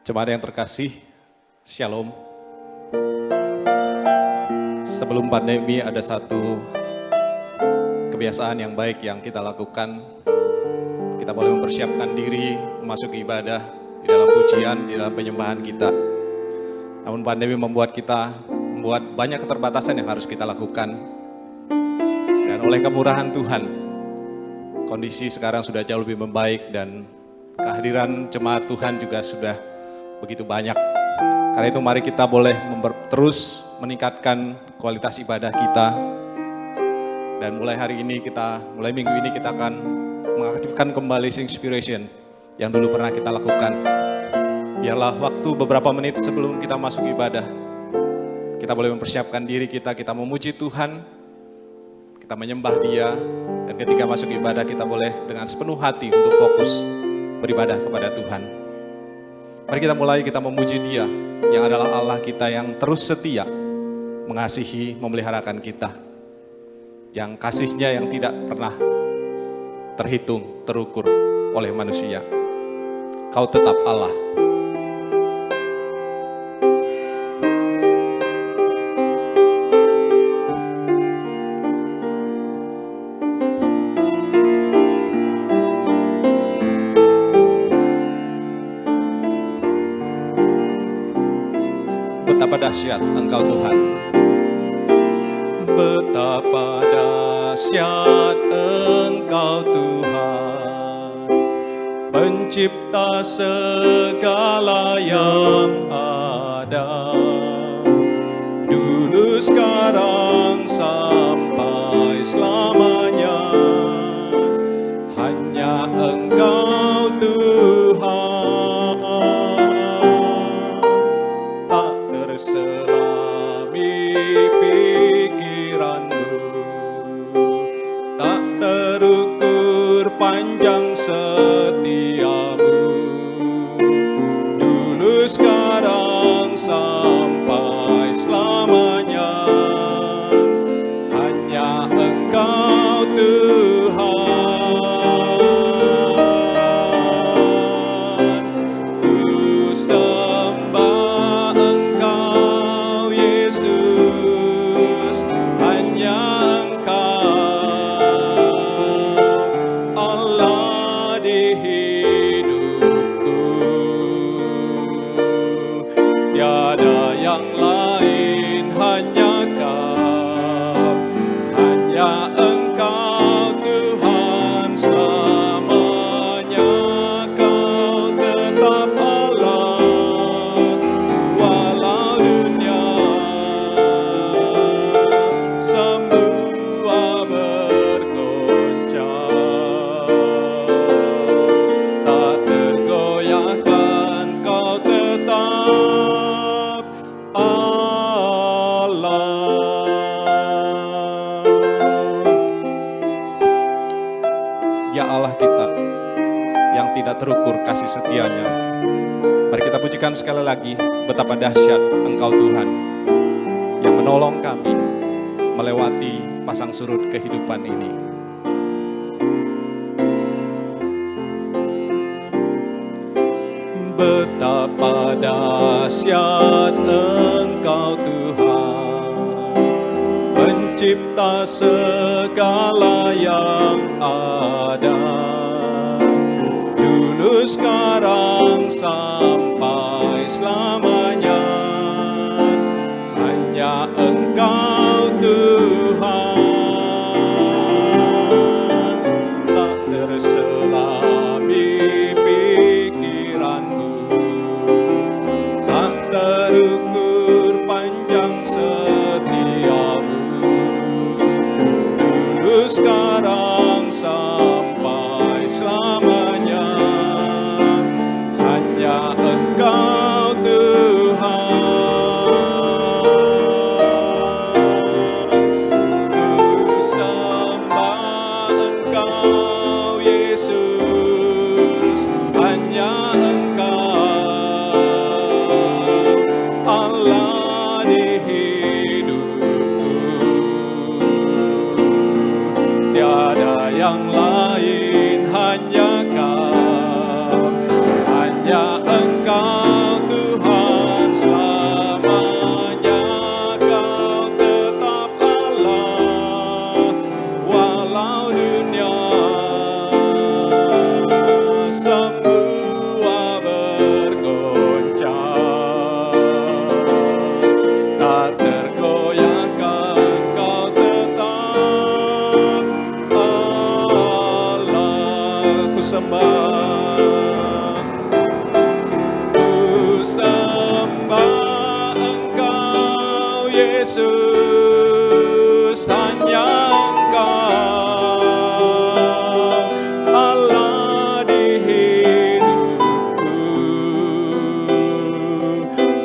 Jemaat yang terkasih, Shalom. Sebelum pandemi ada satu kebiasaan yang baik yang kita lakukan. Kita boleh mempersiapkan diri memasuki ibadah di dalam pujian, di dalam penyembahan kita. Namun pandemi membuat banyak keterbatasan yang harus kita lakukan. Dan oleh kemurahan Tuhan, kondisi sekarang sudah jauh lebih membaik dan kehadiran jemaat Tuhan juga sudah begitu banyak. Karena itu mari kita boleh terus meningkatkan kualitas ibadah kita. Dan mulai minggu ini kita akan mengaktifkan kembali Singspiration yang dulu pernah kita lakukan. Biarlah waktu beberapa menit sebelum kita masuk ibadah, kita boleh mempersiapkan diri kita memuji Tuhan, kita menyembah Dia, dan ketika masuk ibadah kita boleh dengan sepenuh hati untuk fokus beribadah kepada Tuhan. Mari kita memuji Dia yang adalah Allah kita yang terus setia mengasihi, memeliharakan kita. Yang kasih-Nya yang tidak pernah terhitung, terukur oleh manusia. Kau tetap Allah. Betapa dahsyat Engkau Tuhan. Betapa dahsyat Engkau Tuhan, Pencipta segala yang ada, dulu, sekarang, sampai selamanya. Hanya Engkau Tuhan, tak terselami pikiranmu, tak terukur panjang setiamu, dulu, sekarang, sampai selamanya. Hanya Engkau Tuhan. Ku sembah Engkau Yesus, hanya Engkau Allah di hidupku. Tiada yang lain, hanya Kau, hanya Engkau Tuhan selamanya. Kau tetap Allah, walau dunia semua bergoncang, tak tergoyahkan. Kau tetap Allah. Ya Allah kita yang tidak terukur kasih setianya, mari kita pujikan sekali lagi betapa dahsyat Engkau Tuhan yang menolong kami melewati pasang surut kehidupan ini. Betapa dahsyat Engkau Tuhan, Pencipta segala yang ada, dulu, sekarang, sampai selamanya. Hanya Engkau Tuhan, tak terselami pikiranmu, tak terukur panjang setiamu, dulu, sekarang, sampai selamanya. Hanya Engkau Tuhan. Ku sembah Engkau Yesus, hanya Engkau Allah di hidupku. Tiada yang lain, hanya Kau, hanya Engkau ku sembah, ku sembah Engkau Yesus, hanya Engkau Allah di hidupku,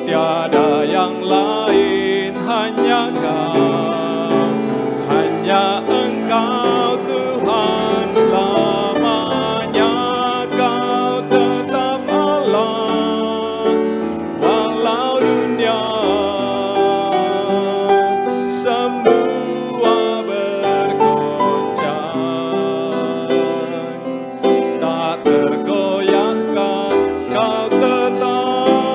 tiada yang lain, hanya Kau, hanya Engkau Tuhan selamanya. Kau tetap Allah walau dunia semua bergoncang, tak tergoyahkan, Kau tetap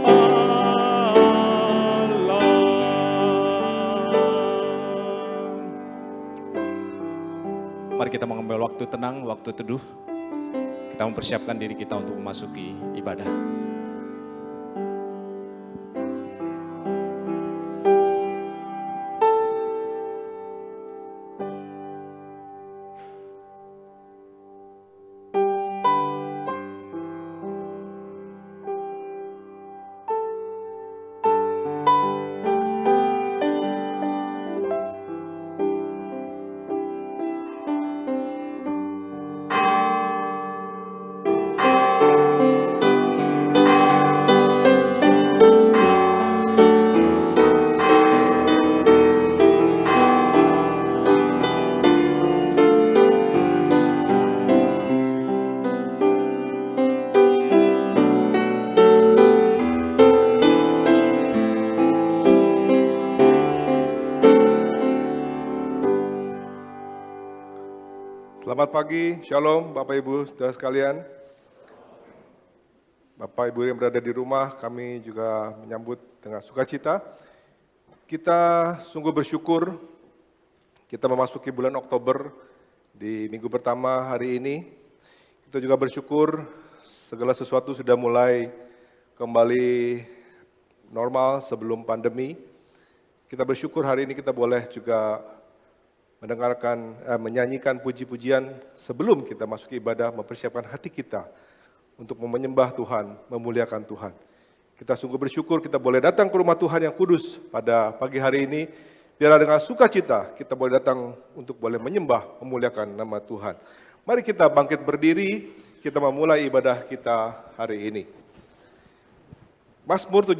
Allah. Mari kita mengambil waktu tenang, waktu teduh. Kita mempersiapkan diri kita untuk memasuki ibadah. Selamat pagi, Shalom Bapak Ibu saudara sekalian. Bapak Ibu yang berada di rumah, kami juga menyambut dengan sukacita. Kita sungguh bersyukur kita memasuki bulan Oktober di minggu pertama hari ini. Kita juga bersyukur segala sesuatu sudah mulai kembali normal sebelum pandemi. Kita bersyukur hari ini kita boleh juga menyanyikan puji-pujian sebelum kita masuk ibadah, mempersiapkan hati kita untuk menyembah Tuhan, memuliakan Tuhan. Kita sungguh bersyukur kita boleh datang ke rumah Tuhan yang kudus pada pagi hari ini. Biarlah dengan sukacita kita boleh datang untuk boleh menyembah, memuliakan nama Tuhan. Mari kita bangkit berdiri, kita memulai ibadah kita hari ini. Mazmur 71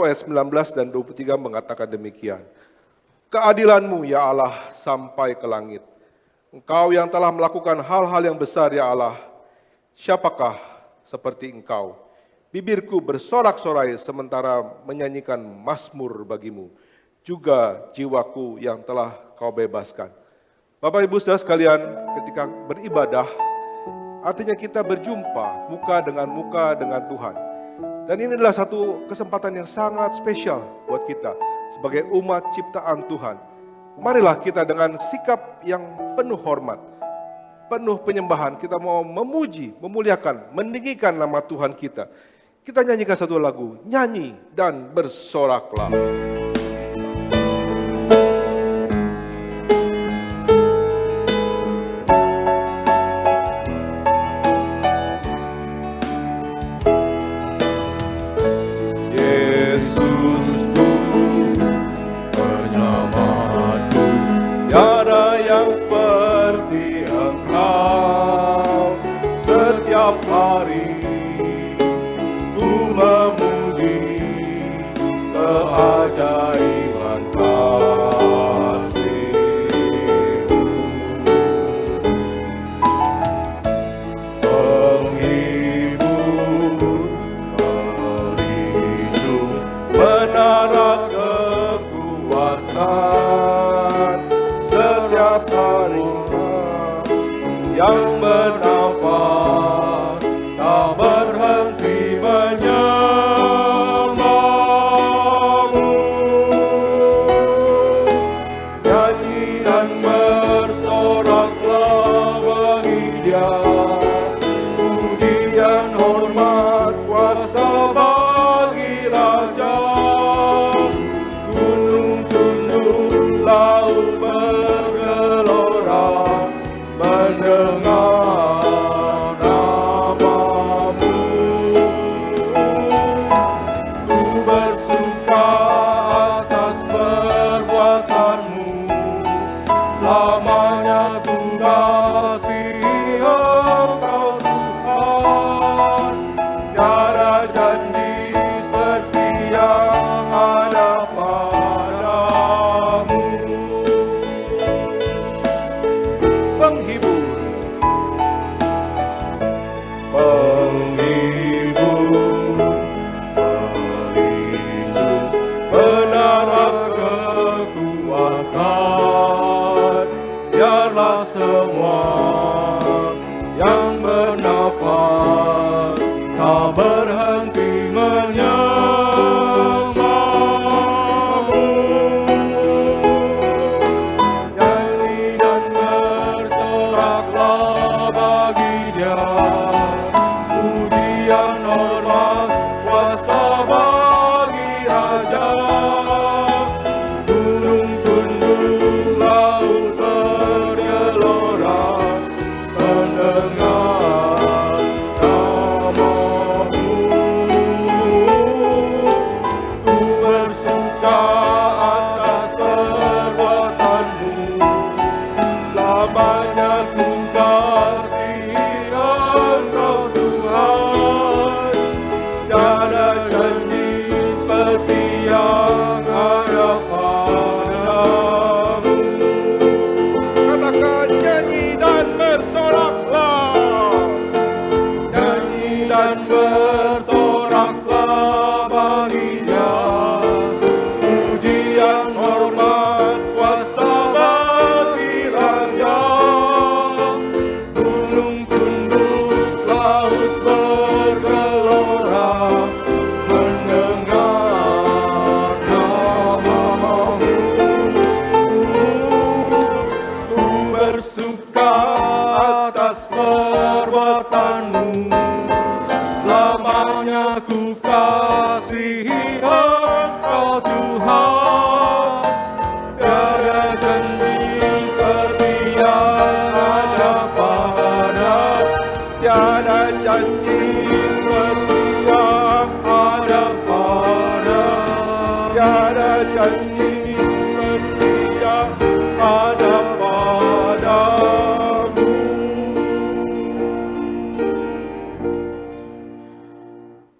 ayat 19 dan 23 mengatakan demikian. Keadilan-Mu ya Allah sampai ke langit. Engkau yang telah melakukan hal-hal yang besar ya Allah. Siapakah seperti Engkau? Bibirku bersorak-sorai sementara menyanyikan mazmur bagimu. Juga jiwaku yang telah Kau bebaskan. Bapak Ibu saudara sekalian, ketika beribadah, artinya kita berjumpa muka dengan Tuhan. Dan ini adalah satu kesempatan yang sangat spesial buat kita sebagai umat ciptaan Tuhan. Marilah kita dengan sikap yang penuh hormat, penuh penyembahan, kita mau memuji, memuliakan, meninggikan nama Tuhan kita. Kita nyanyikan satu lagu, nyanyi dan bersoraklah. Hari ku memuji keajaiban kasih-Mu. Penghibur, pelindung, menara kekuatan setiap hari yang bernafas tak berhenti menyembah-Mu. Nyanyi dan bersoraklah bagi Dia, pujian hormat kuasa bagi Raja. Gunung tunduk, laut bergelora mendengar janji seperti yang ada pada, tiada janji seperti yang ada padamu.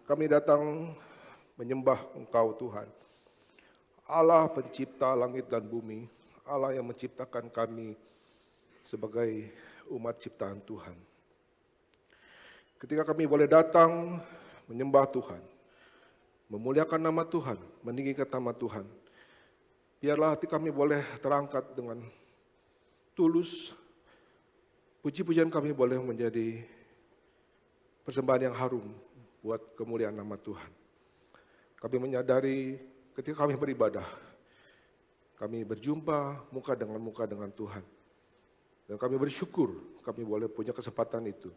Kami datang menyembah Engkau Tuhan, Allah pencipta langit dan bumi, Allah yang menciptakan kami sebagai umat ciptaan Tuhan. Ketika kami boleh datang menyembah Tuhan, memuliakan nama Tuhan, meninggikan nama Tuhan, biarlah hati kami boleh terangkat dengan tulus, puji-pujian kami boleh menjadi persembahan yang harum buat kemuliaan nama Tuhan. Kami menyadari ketika kami beribadah, kami berjumpa muka dengan Tuhan. Dan kami bersyukur kami boleh punya kesempatan itu.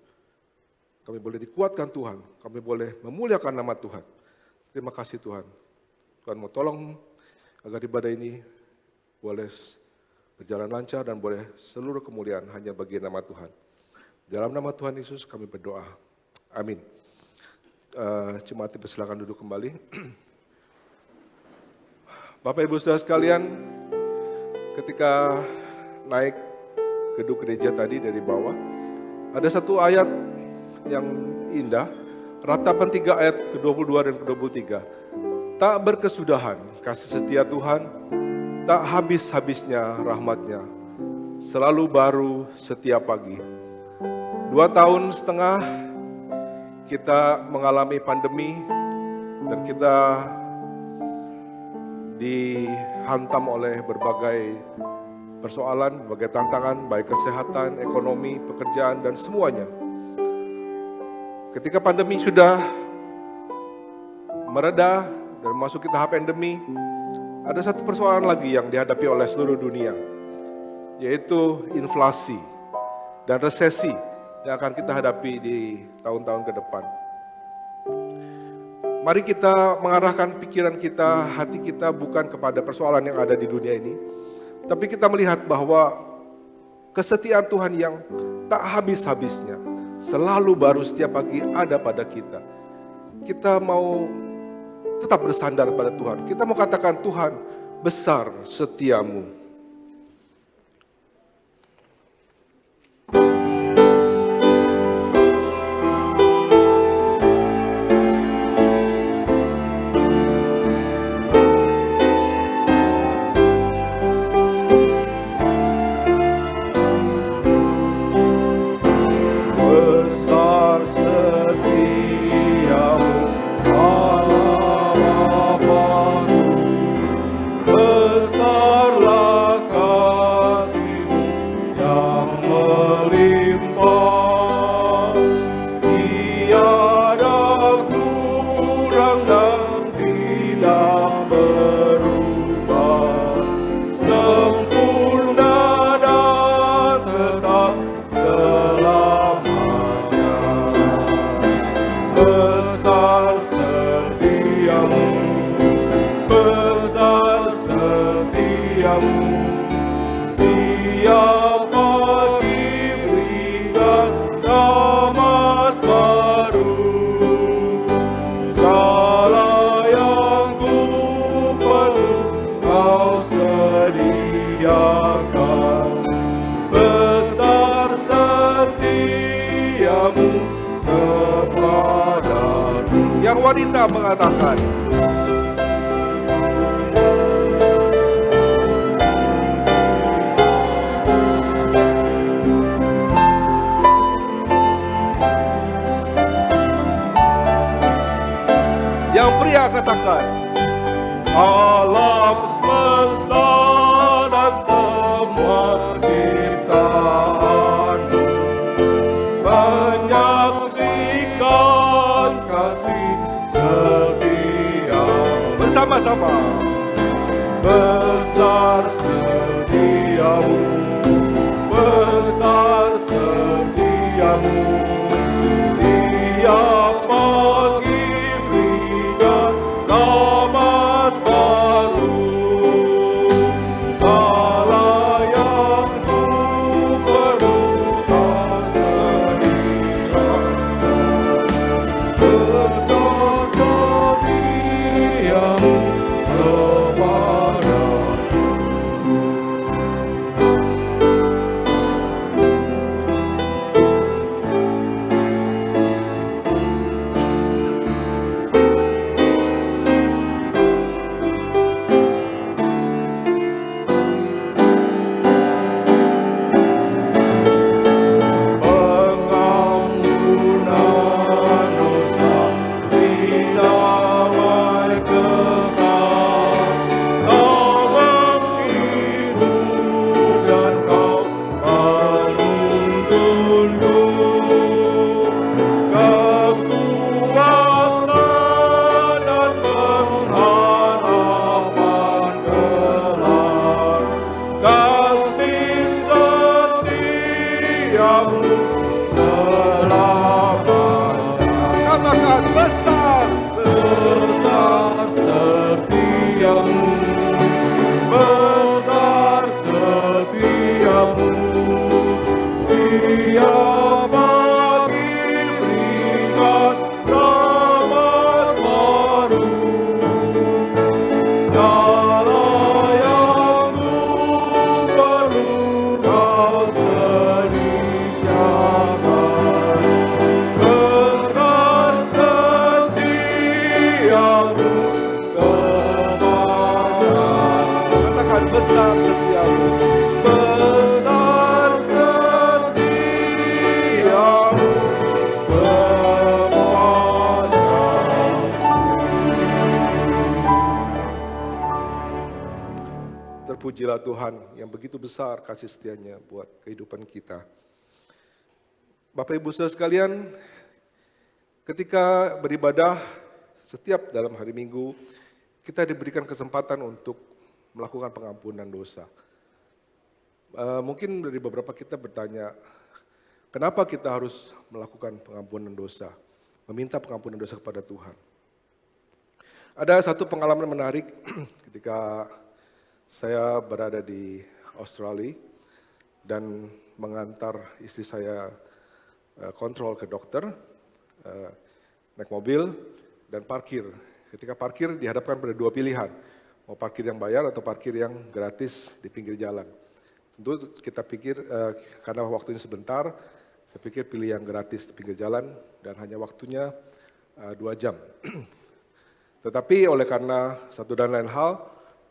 Kami boleh dikuatkan Tuhan, kami boleh memuliakan nama Tuhan. Terima kasih Tuhan. Tuhan mau tolong agar ibadah ini boleh berjalan lancar dan boleh seluruh kemuliaan hanya bagi nama Tuhan. Dalam nama Tuhan Yesus kami berdoa. Amin. Jemaat silakan duduk kembali. Bapak Ibu Saudara sekalian, ketika naik gedung gereja tadi dari bawah, ada satu ayat yang indah, ratapan 3 ayat ke-22 dan ke-23. Tak berkesudahan kasih setia Tuhan, tak habis-habisnya rahmatnya, selalu baru setiap pagi. 2 tahun setengah kita mengalami pandemi dan kita dihantam oleh berbagai persoalan, berbagai tantangan, baik kesehatan, ekonomi, pekerjaan, dan semuanya. Ketika pandemi sudah mereda dan masuk ke tahap endemi, ada satu persoalan lagi yang dihadapi oleh seluruh dunia, yaitu inflasi dan resesi yang akan kita hadapi di tahun-tahun ke depan. Mari kita mengarahkan pikiran kita, hati kita bukan kepada persoalan yang ada di dunia ini, tapi kita melihat bahwa kesetiaan Tuhan yang tak habis-habisnya, selalu baru setiap pagi ada pada kita. Kita mau tetap bersandar pada Tuhan. Kita mau katakan, Tuhan, besar setiamu. Yang wanita mengatakan, yang pria katakan, alam semesta dan semua ciptaan menyaksikan kasih setia. Bersama-sama, besar setiamu, besar setiamu. Tiap pagi berikan rahmat baru. Segala yang ku perlu kau sediakan. besar setiamu, besar setiamu kepada. Terpujilah Tuhan yang begitu besar kasih setianya buat kehidupan kita. Bapak Ibu Saudara sekalian, ketika beribadah setiap dalam hari Minggu, kita diberikan kesempatan untuk melakukan pengampunan dosa. Mungkin dari beberapa kita bertanya, kenapa kita harus melakukan pengampunan dosa, meminta pengampunan dosa kepada Tuhan. Ada satu pengalaman menarik ketika saya berada di Australia dan mengantar istri saya kontrol ke dokter, naik mobil dan parkir. Ketika parkir dihadapkan pada dua pilihan, mau parkir yang bayar atau parkir yang gratis di pinggir jalan. Tentu kita pikir karena waktunya sebentar, saya pikir pilih yang gratis di pinggir jalan dan hanya waktunya 2 jam. Tetapi oleh karena satu dan lain hal,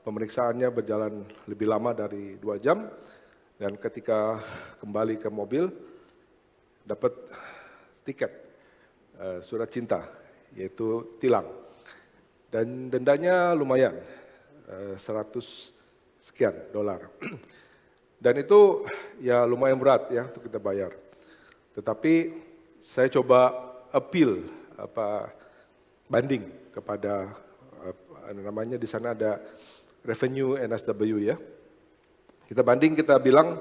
pemeriksaannya berjalan lebih lama dari 2 jam dan ketika kembali ke mobil dapat tiket surat cinta, yaitu tilang. Dan dendanya lumayan, 100 sekian dolar. Dan itu ya lumayan berat ya untuk kita bayar. Tetapi saya coba appeal, banding kepada namanya di sana ada revenue NSW ya. Kita banding, kita bilang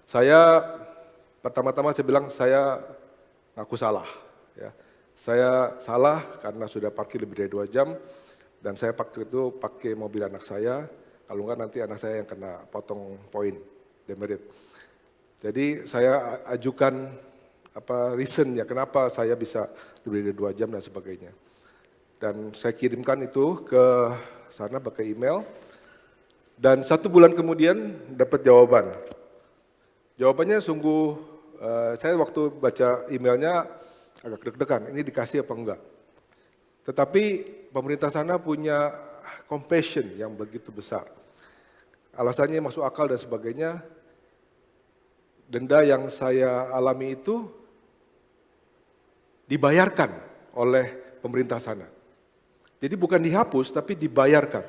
saya pertama-tama saya bilang saya ngaku salah ya. Saya salah karena sudah parkir lebih dari 2 jam dan saya pakai mobil anak saya, kalau enggak nanti anak saya yang kena potong poin demerit. Jadi saya ajukan reason ya kenapa saya bisa lebih dari 2 jam dan sebagainya. Dan saya kirimkan itu ke sana pakai email dan 1 bulan kemudian dapat jawaban. Jawabannya sungguh, saya waktu baca emailnya agak deg-degan, ini dikasih apa enggak. Tetapi pemerintah sana punya compassion yang begitu besar. Alasannya masuk akal dan sebagainya. Denda yang saya alami itu dibayarkan oleh pemerintah sana. Jadi bukan dihapus tapi dibayarkan.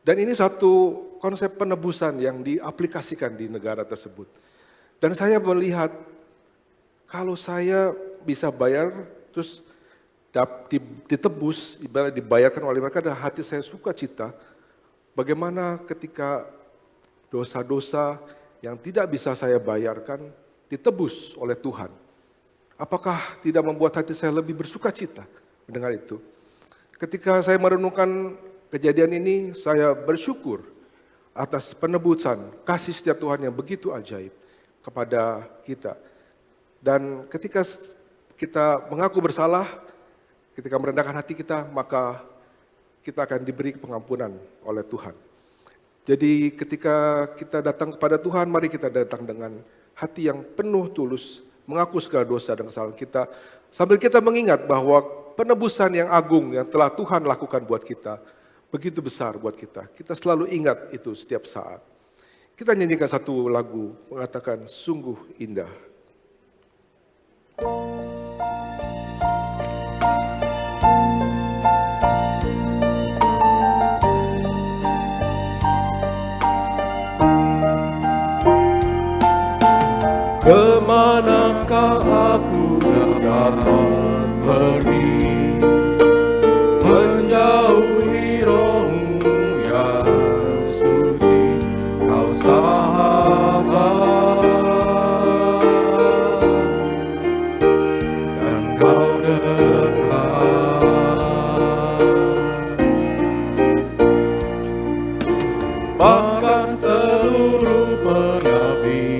Dan ini satu konsep penebusan yang diaplikasikan di negara tersebut. Dan saya melihat kalau saya bisa bayar, terus ditebus, ibarat dibayarkan oleh mereka, dan hati saya sukacita. Bagaimana ketika dosa-dosa yang tidak bisa saya bayarkan, ditebus oleh Tuhan. Apakah tidak membuat hati saya lebih bersukacita mendengar itu? Ketika saya merenungkan kejadian ini, saya bersyukur atas penebusan, kasih setia Tuhan yang begitu ajaib kepada kita. Dan ketika kita mengaku bersalah, ketika merendahkan hati kita, maka kita akan diberi pengampunan oleh Tuhan. Jadi ketika kita datang kepada Tuhan, mari kita datang dengan hati yang penuh tulus, mengaku segala dosa dan kesalahan kita, sambil kita mengingat bahwa penebusan yang agung yang telah Tuhan lakukan buat kita, begitu besar buat kita. Kita selalu ingat itu setiap saat. Kita nyanyikan satu lagu, mengatakan sungguh indah. Kemanakah aku dapat pergi, menjauhi roh-Mu yang suci, Kau sahabat, dan Kau dekat. Bahkan seluruh penabi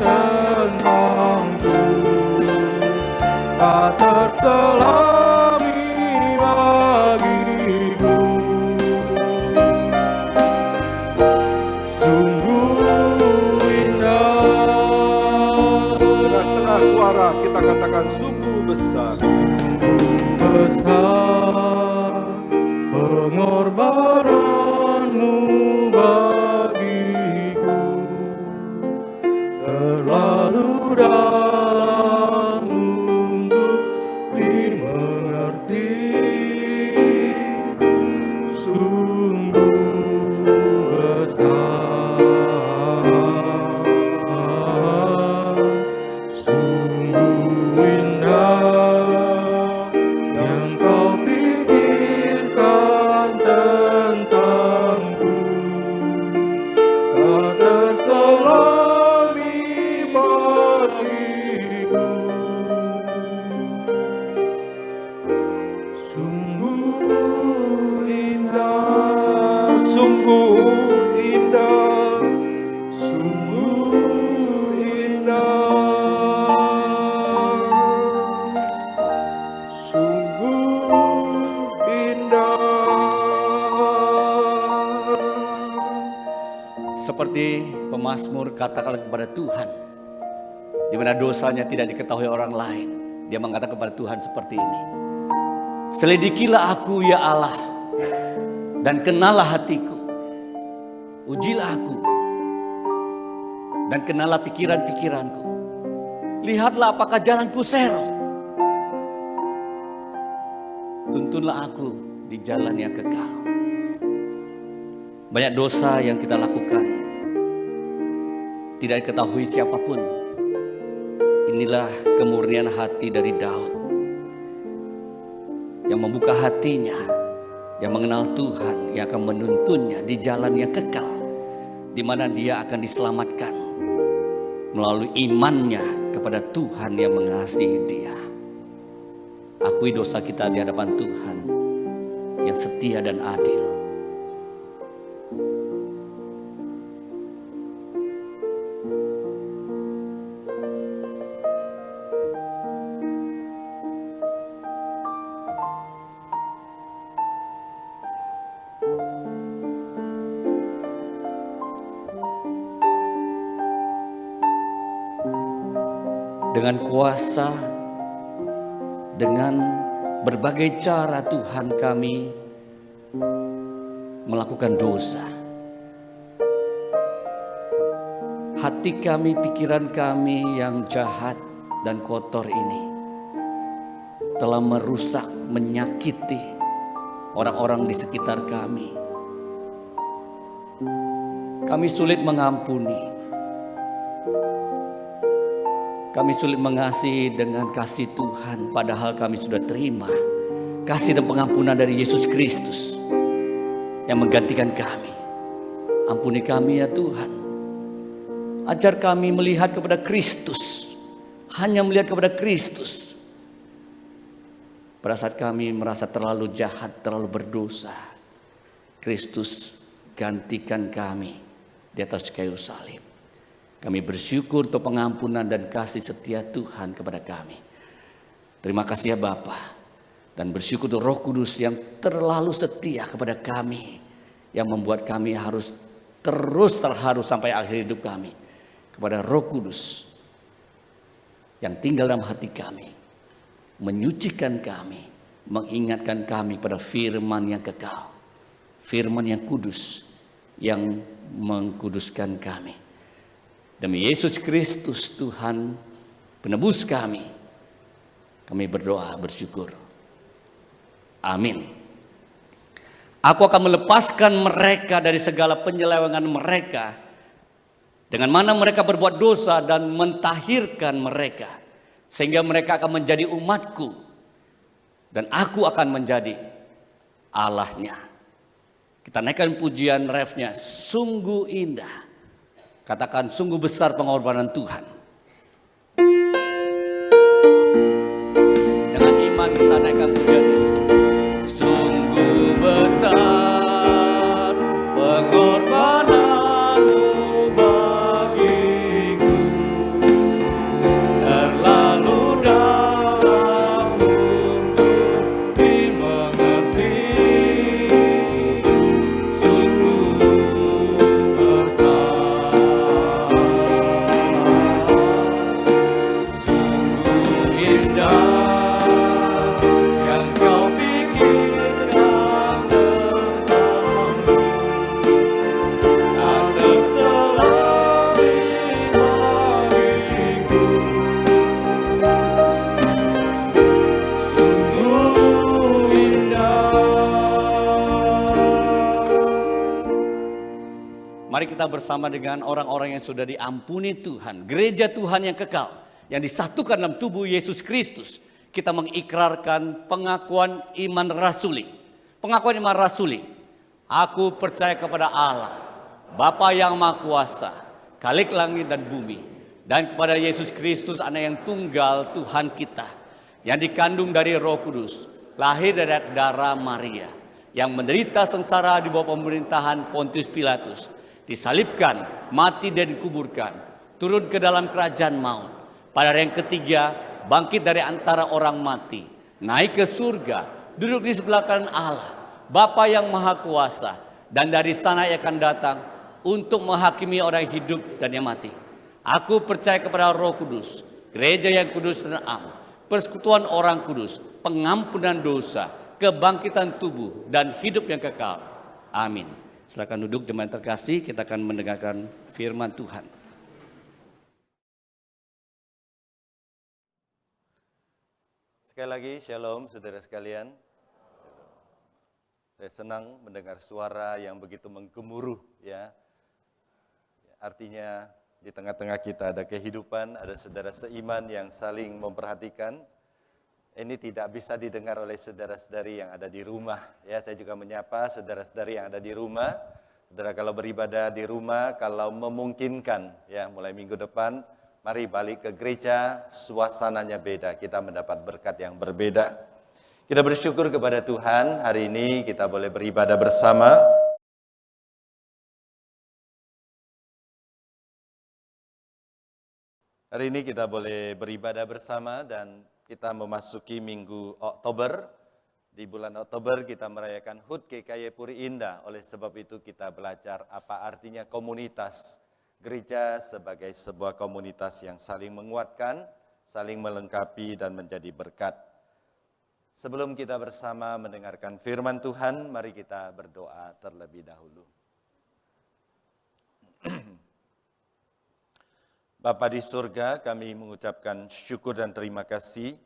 tentangku, tak terselami bagiku. Sungguh indah, Dengan setengah suara kita katakan sungguh besar. besar pengorbananmu bagiku, terlalu dalam untuk dimengerti. Sungguh besar, sungguh indah yang kau pikirkan tentangku, tak terselami bagiku. Sungguh indah, Sungguh indah, sungguh indah, sungguh indah. Seperti pemazmur katakan kepada Tuhan, di mana dosanya tidak diketahui orang lain. Dia mengatakan kepada Tuhan seperti ini. Selidikilah aku ya Allah, dan kenalah hatiku. Ujilah aku, dan kenalah pikiran-pikiranku. Lihatlah apakah jalanku serong. Tuntunlah aku di jalan yang kekal. Banyak dosa yang kita lakukan tidak diketahui siapapun. Inilah kemurnian hati dari Daud yang membuka hatinya, yang mengenal Tuhan, yang akan menuntunnya di jalan yang kekal, di mana dia akan diselamatkan melalui imannya kepada Tuhan yang mengasihi dia. Akui dosa kita di hadapan Tuhan yang setia dan adil. Dengan kuasa, dengan berbagai cara Tuhan kami melakukan dosa. Hati kami, pikiran kami yang jahat dan kotor ini telah merusak, menyakiti orang-orang di sekitar kami. Kami sulit mengampuni. Kami sulit mengasihi dengan kasih Tuhan, padahal kami sudah terima kasih dan pengampunan dari Yesus Kristus yang menggantikan kami. Ampuni kami ya Tuhan. Ajar kami melihat kepada Kristus, hanya melihat kepada Kristus. Pada saat kami merasa terlalu jahat, terlalu berdosa, Kristus gantikan kami di atas kayu salib. Kami bersyukur untuk pengampunan dan kasih setia Tuhan kepada kami. Terima kasih ya Bapa, dan bersyukur untuk Roh Kudus yang terlalu setia kepada kami, yang membuat kami harus terus terharu sampai akhir hidup kami. Kepada Roh Kudus yang tinggal dalam hati kami, menyucikan kami, mengingatkan kami pada firman yang kekal, firman yang kudus, yang mengkuduskan kami. Demi Yesus Kristus Tuhan penebus kami berdoa bersyukur. Amin. Aku akan melepaskan mereka dari segala penyelewengan mereka, dengan mana mereka berbuat dosa, dan mentahirkan mereka, sehingga mereka akan menjadi umatku, dan aku akan menjadi Allahnya. Kita naikkan pujian refnya, sungguh indah. Katakan sungguh besar pengorbanan Tuhan. Dengan iman kita naikkan pujian ini. Sungguh besar pengorbananmu bagiku, mari kita bersama dengan orang-orang yang sudah diampuni Tuhan. Gereja Tuhan yang kekal, yang disatukan dalam tubuh Yesus Kristus. Kita mengikrarkan pengakuan iman rasuli. Pengakuan iman rasuli. Aku percaya kepada Allah, Bapa yang Maha Kuasa, Khalik langit dan bumi. Dan kepada Yesus Kristus, Anak yang tunggal Tuhan kita. Yang dikandung dari Roh Kudus, lahir dari darah Maria, yang menderita sengsara di bawah pemerintahan Pontius Pilatus, disalibkan, mati dan dikuburkan, turun ke dalam kerajaan maut. Pada hari yang ketiga, bangkit dari antara orang mati, naik ke surga, duduk di sebelah kanan Allah, Bapa yang Maha Kuasa, dan dari sana ia akan datang untuk menghakimi orang yang hidup dan yang mati. Aku percaya kepada Roh Kudus, gereja yang kudus dan am, persekutuan orang kudus, pengampunan dosa, kebangkitan tubuh, dan hidup yang kekal. Amin. Silakan duduk jemaat terkasih, kita akan mendengarkan firman Tuhan. Sekali lagi, shalom saudara sekalian. Saya senang mendengar suara yang begitu menggemuruh, ya. Artinya di tengah-tengah kita ada kehidupan, ada saudara seiman yang saling memperhatikan. Ini tidak bisa didengar oleh saudara-saudari yang ada di rumah. Ya, saya juga menyapa saudara-saudari yang ada di rumah. Saudara kalau beribadah di rumah, kalau memungkinkan, ya mulai minggu depan, mari balik ke gereja, suasananya beda. Kita mendapat berkat yang berbeda. Kita bersyukur kepada Tuhan, hari ini kita boleh beribadah bersama. Hari ini kita boleh beribadah bersama dan kita memasuki minggu Oktober. Di bulan Oktober kita merayakan HUT GKY Puri Indah. Oleh sebab itu kita belajar apa artinya komunitas. Gereja sebagai sebuah komunitas yang saling menguatkan, saling melengkapi dan menjadi berkat. Sebelum kita bersama mendengarkan firman Tuhan, mari kita berdoa terlebih dahulu. Bapa di surga, kami mengucapkan syukur dan terima kasih.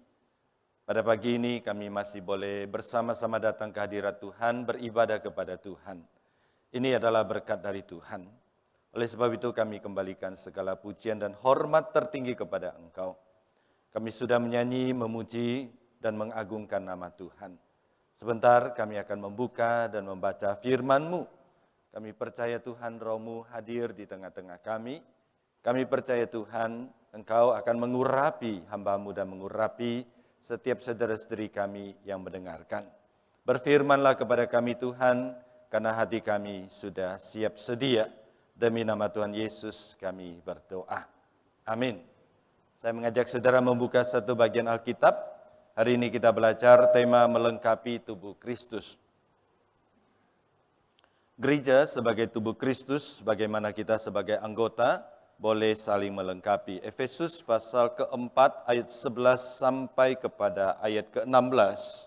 Pada pagi ini kami masih boleh bersama-sama datang ke hadirat Tuhan, beribadah kepada Tuhan. Ini adalah berkat dari Tuhan. Oleh sebab itu kami kembalikan segala pujian dan hormat tertinggi kepada Engkau. Kami sudah menyanyi, memuji, dan mengagungkan nama Tuhan. Sebentar kami akan membuka dan membaca firman-Mu. Kami percaya Tuhan Roh-Mu hadir di tengah-tengah kami. Kami percaya Tuhan, Engkau akan mengurapi hamba-Mu dan mengurapi setiap saudara-saudari kami yang mendengarkan. Berfirmanlah kepada kami Tuhan, karena hati kami sudah siap sedia. Demi nama Tuhan Yesus kami berdoa. Amin. Saya mengajak saudara membuka satu bagian Alkitab. Hari ini kita belajar tema melengkapi tubuh Kristus. Gereja sebagai tubuh Kristus, bagaimana kita sebagai anggota, boleh saling melengkapi. Efesus pasal keempat ayat 11 sampai kepada ayat ke-16.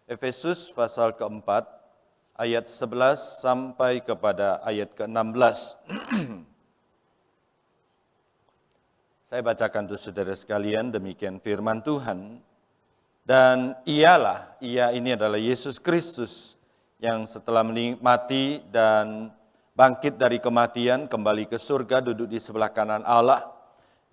Efesus pasal keempat ayat 11 sampai kepada ayat ke-16. Saya bacakan untuk saudara sekalian, demikian firman Tuhan. Dan ia ini adalah Yesus Kristus yang setelah mati dan bangkit dari kematian, kembali ke surga, duduk di sebelah kanan Allah.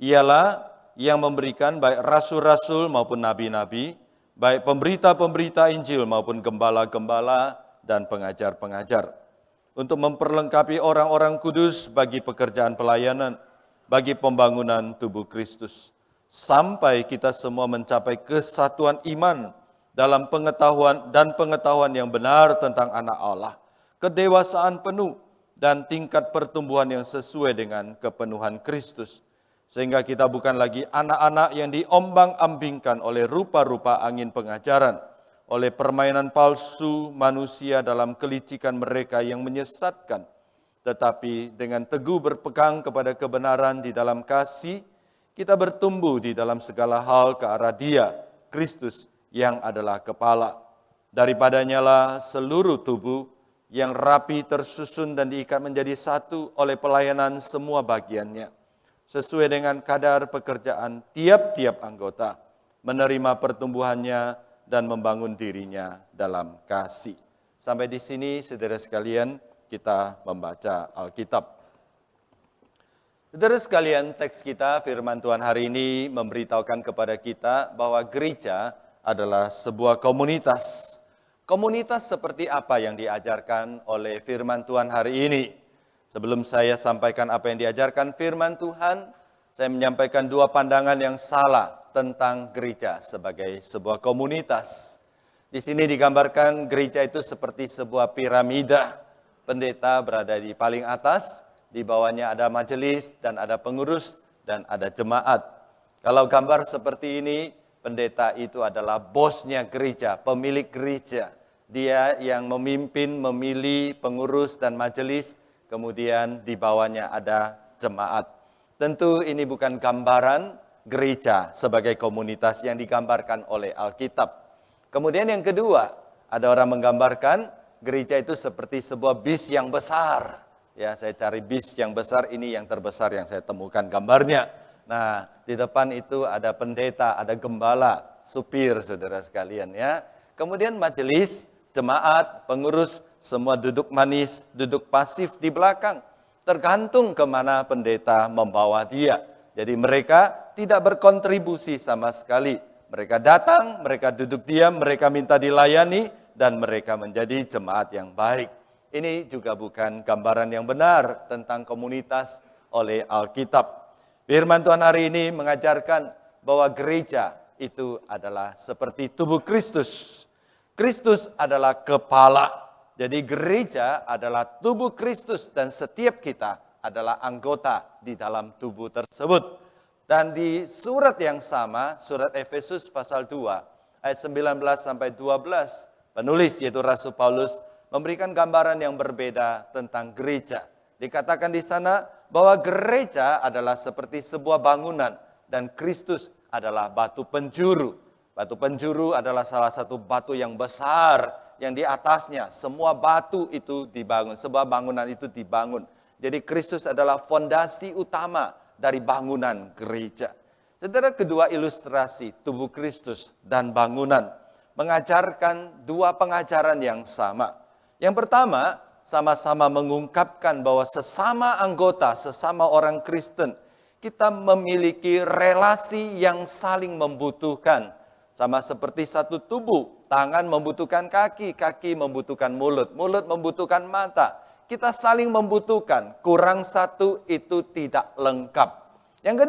Ialah yang memberikan baik rasul-rasul maupun nabi-nabi, baik pemberita-pemberita Injil maupun gembala-gembala dan pengajar-pengajar. Untuk memperlengkapi orang-orang kudus bagi pekerjaan pelayanan, bagi pembangunan tubuh Kristus. Sampai kita semua mencapai kesatuan iman dalam pengetahuan yang benar tentang anak Allah. Kedewasaan penuh dan tingkat pertumbuhan yang sesuai dengan kepenuhan Kristus. Sehingga kita bukan lagi anak-anak yang diombang-ambingkan oleh rupa-rupa angin pengajaran, oleh permainan palsu manusia dalam kelicikan mereka yang menyesatkan, tetapi dengan teguh berpegang kepada kebenaran di dalam kasih, kita bertumbuh di dalam segala hal ke arah Dia, Kristus yang adalah kepala. Daripadanya lah seluruh tubuh yang rapi tersusun dan diikat menjadi satu oleh pelayanan semua bagiannya, sesuai dengan kadar pekerjaan tiap-tiap anggota, menerima pertumbuhannya dan membangun dirinya dalam kasih. Sampai di sini, saudara sekalian, kita membaca Alkitab. Saudara sekalian, teks kita firman Tuhan hari ini memberitahukan kepada kita bahwa gereja adalah sebuah komunitas. Komunitas seperti apa yang diajarkan oleh firman Tuhan hari ini? Sebelum saya sampaikan apa yang diajarkan firman Tuhan, saya menyampaikan dua pandangan yang salah tentang gereja sebagai sebuah komunitas. Di sini digambarkan gereja itu seperti sebuah piramida. Pendeta berada di paling atas, di bawahnya ada majelis dan ada pengurus dan ada jemaat. Kalau gambar seperti ini, pendeta itu adalah bosnya gereja, pemilik gereja. Dia yang memimpin, memilih pengurus dan majelis, kemudian di bawahnya ada jemaat. Tentu ini bukan gambaran gereja sebagai komunitas yang digambarkan oleh Alkitab. Kemudian yang kedua, ada orang menggambarkan gereja itu seperti sebuah bis yang besar. Ya, saya cari bis yang besar, ini yang terbesar yang saya temukan gambarnya. Nah, di depan itu ada pendeta, ada gembala, supir, saudara sekalian ya. Kemudian majelis, jemaat, pengurus, semua duduk manis, duduk pasif di belakang. Tergantung kemana pendeta membawa dia. Jadi mereka tidak berkontribusi sama sekali. Mereka datang, mereka duduk diam, mereka minta dilayani, dan mereka menjadi jemaat yang baik. Ini juga bukan gambaran yang benar tentang komunitas oleh Alkitab. Firman Tuhan hari ini mengajarkan bahwa gereja itu adalah seperti tubuh Kristus. Kristus adalah kepala. Jadi gereja adalah tubuh Kristus dan setiap kita adalah anggota di dalam tubuh tersebut. Dan di surat yang sama, surat Efesus pasal 2 ayat 19 sampai 12, penulis yaitu Rasul Paulus memberikan gambaran yang berbeda tentang gereja. Dikatakan di sana bahwa gereja adalah seperti sebuah bangunan dan Kristus adalah batu penjuru. Batu penjuru adalah salah satu batu yang besar yang di atasnya semua batu itu dibangun, sebuah bangunan itu dibangun. Jadi Kristus adalah fondasi utama dari bangunan gereja. Saudara, kedua ilustrasi tubuh Kristus dan bangunan mengajarkan dua pengajaran yang sama. Yang pertama, sama-sama mengungkapkan bahwa sesama anggota, sesama orang Kristen, kita memiliki relasi yang saling membutuhkan. Sama seperti satu tubuh, tangan membutuhkan kaki, kaki membutuhkan mulut, mulut membutuhkan mata. Kita saling membutuhkan, kurang satu itu tidak lengkap. Yang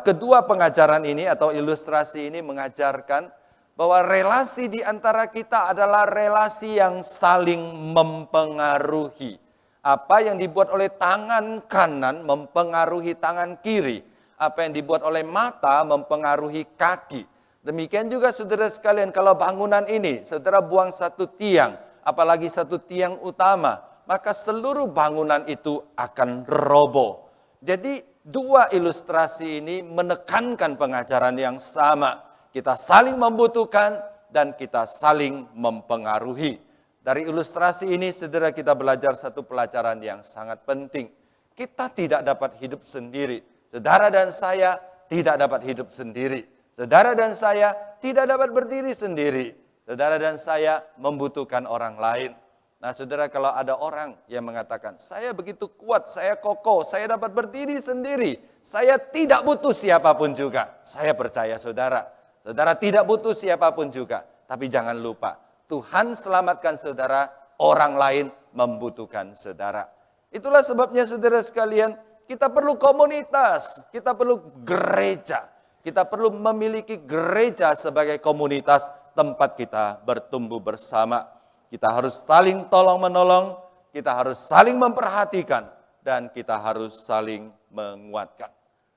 kedua pengajaran ini atau ilustrasi ini mengajarkan bahwa relasi di antara kita adalah relasi yang saling mempengaruhi. Apa yang dibuat oleh tangan kanan mempengaruhi tangan kiri. Apa yang dibuat oleh mata mempengaruhi kaki. Demikian juga saudara sekalian, kalau bangunan ini, saudara buang satu tiang, apalagi satu tiang utama, maka seluruh bangunan itu akan roboh. Jadi dua ilustrasi ini menekankan pengajaran yang sama. Kita saling membutuhkan dan kita saling mempengaruhi. Dari ilustrasi ini, saudara, kita belajar satu pelajaran yang sangat penting. Kita tidak dapat hidup sendiri. Saudara dan saya tidak dapat hidup sendiri. Saudara dan saya tidak dapat berdiri sendiri. Saudara dan saya membutuhkan orang lain. Nah, saudara, kalau ada orang yang mengatakan, saya begitu kuat, saya kokoh, saya dapat berdiri sendiri. Saya tidak butuh siapapun juga. Saya percaya saudara. Saudara tidak butuh siapapun juga. Tapi jangan lupa, Tuhan selamatkan saudara, orang lain membutuhkan saudara. Itulah sebabnya saudara sekalian, kita perlu komunitas, kita perlu gereja. Kita perlu memiliki gereja sebagai komunitas tempat kita bertumbuh bersama. Kita harus saling tolong-menolong, kita harus saling memperhatikan, dan kita harus saling menguatkan.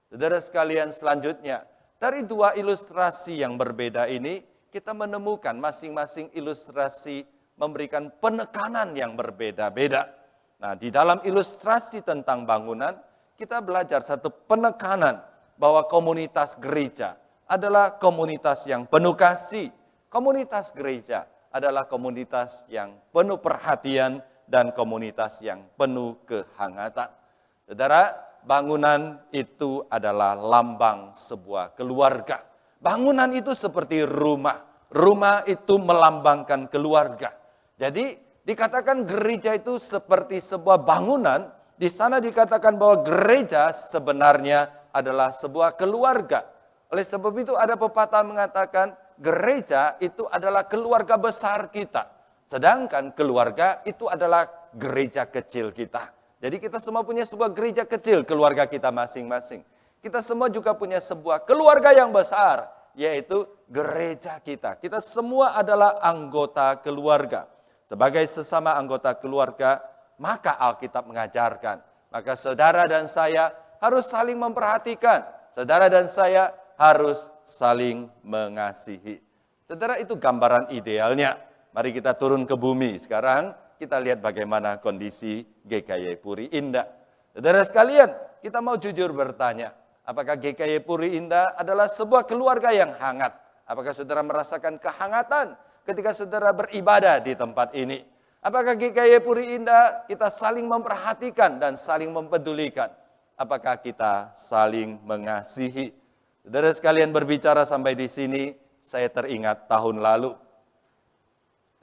Saudara sekalian, selanjutnya, dari dua ilustrasi yang berbeda ini, kita menemukan masing-masing ilustrasi memberikan penekanan yang berbeda-beda. Nah, di dalam ilustrasi tentang bangunan, kita belajar satu penekanan bahwa komunitas gereja adalah komunitas yang penuh kasih. Komunitas gereja adalah komunitas yang penuh perhatian dan komunitas yang penuh kehangatan. Saudara, bangunan itu adalah lambang sebuah keluarga. Bangunan itu seperti rumah. Rumah itu melambangkan keluarga. Jadi dikatakan gereja itu seperti sebuah bangunan Di sana dikatakan bahwa gereja sebenarnya adalah sebuah keluarga. Oleh sebab itu ada pepatah mengatakan gereja itu adalah keluarga besar kita. Sedangkan keluarga itu adalah gereja kecil kita. Jadi kita semua punya sebuah gereja kecil, keluarga kita masing-masing. Kita semua juga punya sebuah keluarga yang besar, yaitu gereja kita. Kita semua adalah anggota keluarga. Sebagai sesama anggota keluarga, maka Alkitab mengajarkan, maka saudara dan saya harus saling memperhatikan. Saudara dan saya harus saling mengasihi. Saudara, itu gambaran idealnya. Mari kita turun ke bumi. Sekarang kita lihat bagaimana kondisi GKY Puri Indah. Saudara sekalian, kita mau jujur bertanya, apakah GKY Puri Indah adalah sebuah keluarga yang hangat? Apakah saudara merasakan kehangatan ketika saudara beribadah di tempat ini? Apakah GKY Puri Indah kita saling memperhatikan dan saling mempedulikan? Apakah kita saling mengasihi? Saudara sekalian, berbicara sampai di sini, saya teringat tahun lalu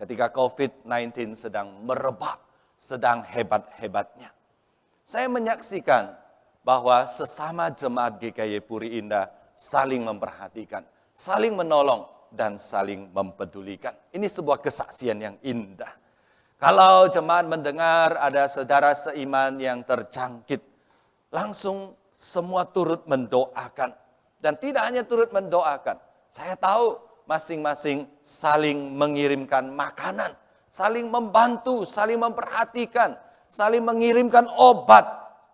ketika COVID-19 sedang merebak, sedang hebat-hebatnya. Saya menyaksikan bahwa sesama jemaat GKY Puri Indah saling memperhatikan, saling menolong, dan saling mempedulikan. Ini sebuah kesaksian yang indah. Kalau jemaat mendengar ada saudara seiman yang terjangkit, langsung semua turut mendoakan. Dan tidak hanya turut mendoakan, saya tahu masing-masing saling mengirimkan makanan, saling membantu, saling memperhatikan, saling mengirimkan obat,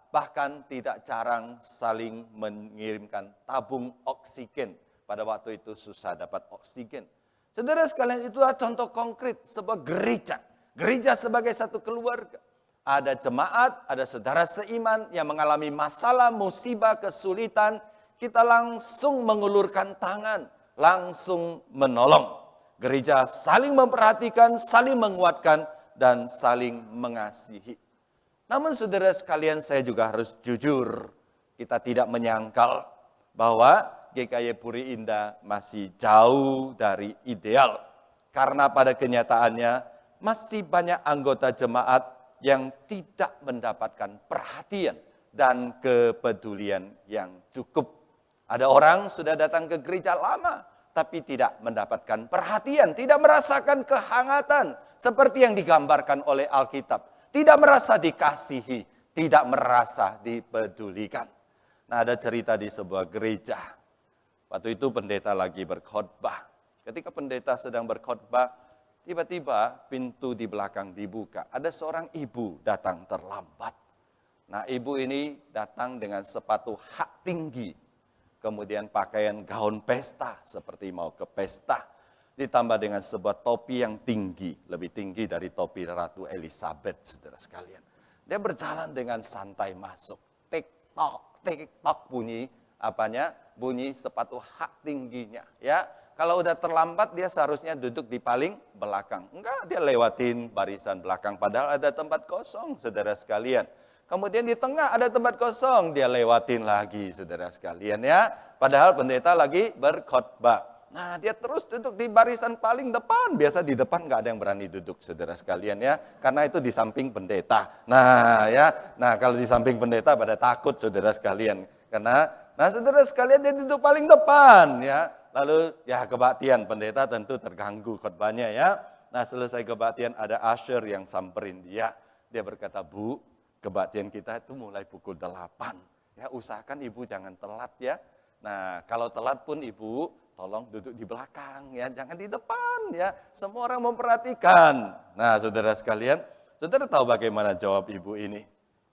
bahkan tidak jarang saling mengirimkan tabung oksigen. Pada waktu itu susah dapat oksigen. Saudara sekalian, itulah contoh konkret sebuah gereja. Gereja sebagai satu keluarga. Ada jemaat, ada saudara seiman yang mengalami masalah, musibah, kesulitan. Kita langsung mengulurkan tangan, langsung menolong. Gereja saling memperhatikan, saling menguatkan, dan saling mengasihi. Namun saudara sekalian, saya juga harus jujur. Kita tidak menyangkal bahwa GKY Puri Indah masih jauh dari ideal. Karena pada kenyataannya masih banyak anggota jemaat yang tidak mendapatkan perhatian dan kepedulian yang cukup. Ada orang sudah datang ke gereja lama, tapi tidak mendapatkan perhatian, tidak merasakan kehangatan seperti yang digambarkan oleh Alkitab. Tidak merasa dikasihi, tidak merasa dipedulikan. Nah, ada cerita di sebuah gereja. Waktu itu pendeta lagi berkhotbah. Ketika pendeta sedang berkhotbah, tiba-tiba pintu di belakang dibuka. Ada seorang ibu datang terlambat. Nah, ibu ini datang dengan sepatu hak tinggi. Kemudian pakaian gaun pesta seperti mau ke pesta. Ditambah dengan sebuah topi yang tinggi. Lebih tinggi dari topi Ratu Elizabeth, saudara sekalian. Dia berjalan dengan santai masuk. Tik-tok, tik-tok bunyi apanya? Bunyi sepatu hak tingginya. Ya, kalau udah terlambat dia seharusnya duduk di paling belakang. Enggak, dia lewatin barisan belakang. Padahal ada tempat kosong, saudara sekalian. Kemudian di tengah ada tempat kosong, dia lewatin lagi, saudara sekalian ya. Padahal pendeta lagi berkhotbah. Nah, dia terus duduk di barisan paling depan. Biasa di depan nggak ada yang berani duduk, saudara sekalian ya. Karena itu di samping pendeta. Nah ya, kalau di samping pendeta pada takut, saudara sekalian. Karena, saudara sekalian dia duduk paling depan ya. Lalu ya kebaktian pendeta tentu terganggu khotbahnya ya. Nah, selesai kebaktian ada usher yang samperin dia. Dia berkata, "Bu, kebaktian kita itu mulai pukul 8. Ya, usahakan ibu jangan telat ya. Nah, kalau telat pun ibu tolong duduk di belakang ya, jangan di depan ya. Semua orang memperhatikan." Nah, saudara sekalian, saudara tahu bagaimana jawab ibu ini?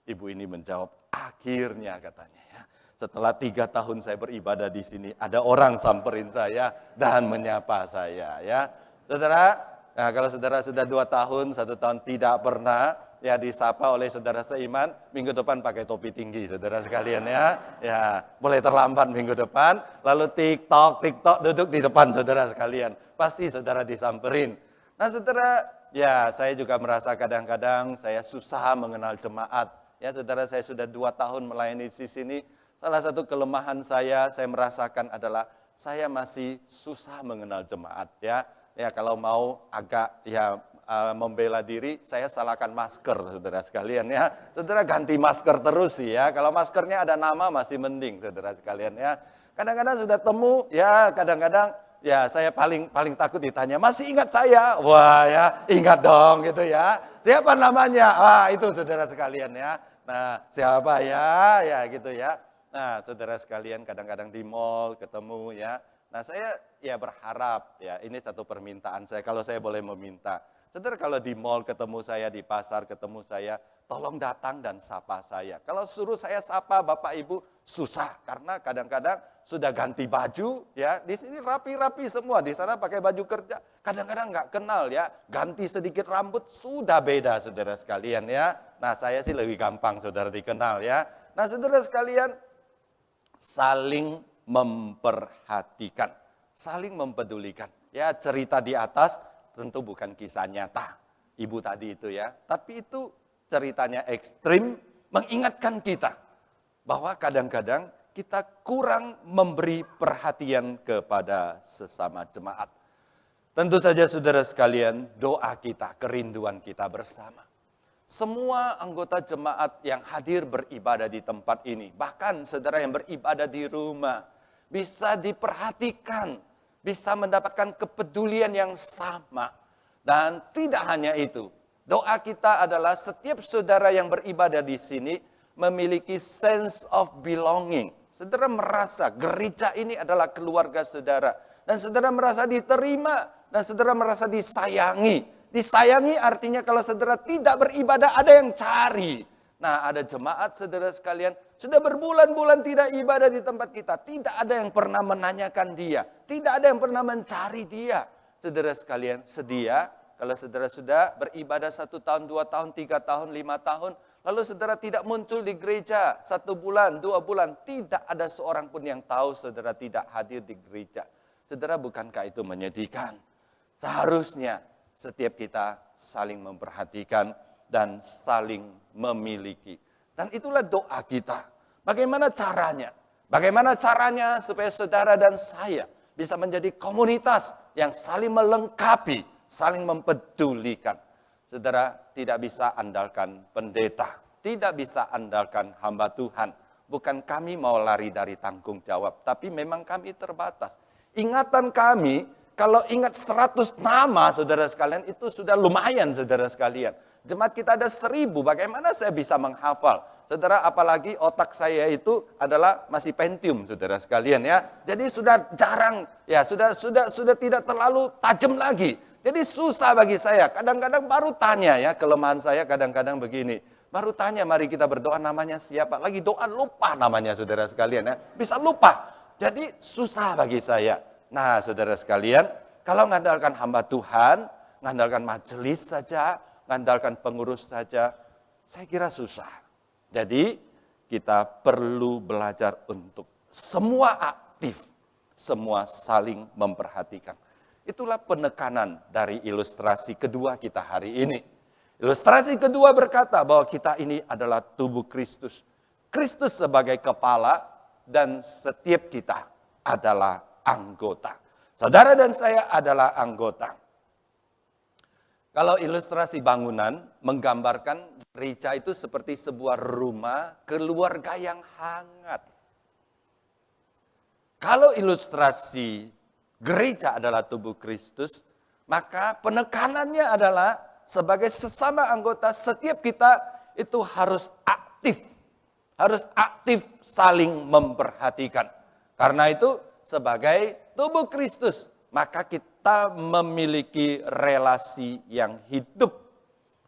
Ibu ini menjawab, "Akhirnya," katanya ya. "Setelah 3 tahun saya beribadah di sini, ada orang samperin saya dan menyapa saya ya." Saudara, nah kalau saudara sudah 2 tahun, 1 tahun tidak pernah ya disapa oleh saudara seiman, minggu depan pakai topi tinggi, saudara sekalian ya. Ya, boleh terlambat minggu depan, lalu TikTok duduk di depan saudara sekalian. Pasti saudara disamperin. Nah, saudara, ya saya juga merasa kadang-kadang saya susah mengenal jemaat. Ya, saudara, saya sudah 2 tahun melayani di sini. Salah satu kelemahan saya merasakan adalah saya masih susah mengenal jemaat ya. Ya, kalau mau agak ya membela diri, saya salahkan masker, saudara sekalian ya. Saudara ganti masker terus sih ya. Kalau maskernya ada nama masih mending, saudara sekalian ya. Kadang-kadang sudah temu, ya kadang-kadang ya saya paling takut ditanya, masih ingat saya? Wah ya, ingat dong gitu ya. Siapa namanya? Wah itu saudara sekalian ya. Nah siapa ya? Ya gitu ya. Nah saudara sekalian kadang-kadang di mall ketemu ya. Nah saya ya berharap ya ini satu permintaan saya kalau saya boleh meminta. Saudara kalau di mall ketemu saya, di pasar ketemu saya, tolong datang dan sapa saya. Kalau suruh saya sapa Bapak Ibu susah karena kadang-kadang sudah ganti baju ya. Di sini rapi-rapi semua, di sana pakai baju kerja. Kadang-kadang nggak kenal ya, ganti sedikit rambut sudah beda saudara sekalian ya. Nah saya sih lebih gampang saudara dikenal ya. Nah saudara sekalian saling memperhatikan, saling mempedulikan. Ya cerita di atas tentu bukan kisah nyata, ibu tadi itu ya. Tapi itu ceritanya ekstrim, mengingatkan kita bahwa kadang-kadang kita kurang memberi perhatian kepada sesama jemaat. Tentu saja saudara sekalian, doa kita, kerinduan kita bersama. Semua anggota jemaat yang hadir beribadah di tempat ini, bahkan saudara yang beribadah di rumah, bisa diperhatikan, bisa mendapatkan kepedulian yang sama. Dan tidak hanya itu, doa kita adalah setiap saudara yang beribadah di sini memiliki sense of belonging. Saudara merasa gereja ini adalah keluarga saudara. Dan saudara merasa diterima, dan saudara merasa disayangi. Disayangi artinya kalau saudara tidak beribadah ada yang cari. Nah ada jemaat saudara sekalian sudah berbulan-bulan tidak ibadah di tempat kita. Tidak ada yang pernah menanyakan dia. Tidak ada yang pernah mencari dia. Saudara sekalian sedia kalau saudara sudah beribadah 1 tahun, 2 tahun, 3 tahun, 5 tahun. Lalu saudara tidak muncul di gereja 1 bulan, 2 bulan. Tidak ada seorang pun yang tahu saudara tidak hadir di gereja. Saudara bukankah itu menyedihkan? Seharusnya setiap kita saling memperhatikan dan saling memiliki. Dan itulah doa kita. Bagaimana caranya? Bagaimana caranya supaya saudara dan saya bisa menjadi komunitas yang saling melengkapi, saling mempedulikan. Saudara tidak bisa andalkan pendeta, tidak bisa andalkan hamba Tuhan. Bukan kami mau lari dari tanggung jawab, tapi memang kami terbatas. Ingatan kami, kalau ingat 100 nama saudara sekalian itu sudah lumayan saudara sekalian. Jemaat kita ada 1000, bagaimana saya bisa menghafal? Saudara apalagi otak saya itu adalah masih Pentium saudara sekalian ya. Jadi sudah jarang ya, sudah tidak terlalu tajam lagi. Jadi susah bagi saya. Kadang-kadang baru tanya ya, kelemahan saya kadang-kadang begini. Baru tanya mari kita berdoa namanya siapa. Lagi doa lupa namanya saudara sekalian ya. Bisa lupa. Jadi susah bagi saya. Nah saudara sekalian, kalau mengandalkan hamba Tuhan, mengandalkan majelis saja, mengandalkan pengurus saja, saya kira susah. Jadi kita perlu belajar untuk semua aktif, semua saling memperhatikan. Itulah penekanan dari ilustrasi kedua kita hari ini. Ilustrasi kedua berkata bahwa kita ini adalah tubuh Kristus. Kristus sebagai kepala dan setiap kita adalah anggota. Saudara dan saya adalah anggota. Kalau ilustrasi bangunan menggambarkan gereja itu seperti sebuah rumah keluarga yang hangat. Kalau ilustrasi gereja adalah tubuh Kristus, maka penekanannya adalah sebagai sesama anggota setiap kita itu harus aktif. Harus aktif saling memperhatikan. Karena itu sebagai tubuh Kristus, maka kita memiliki relasi yang hidup.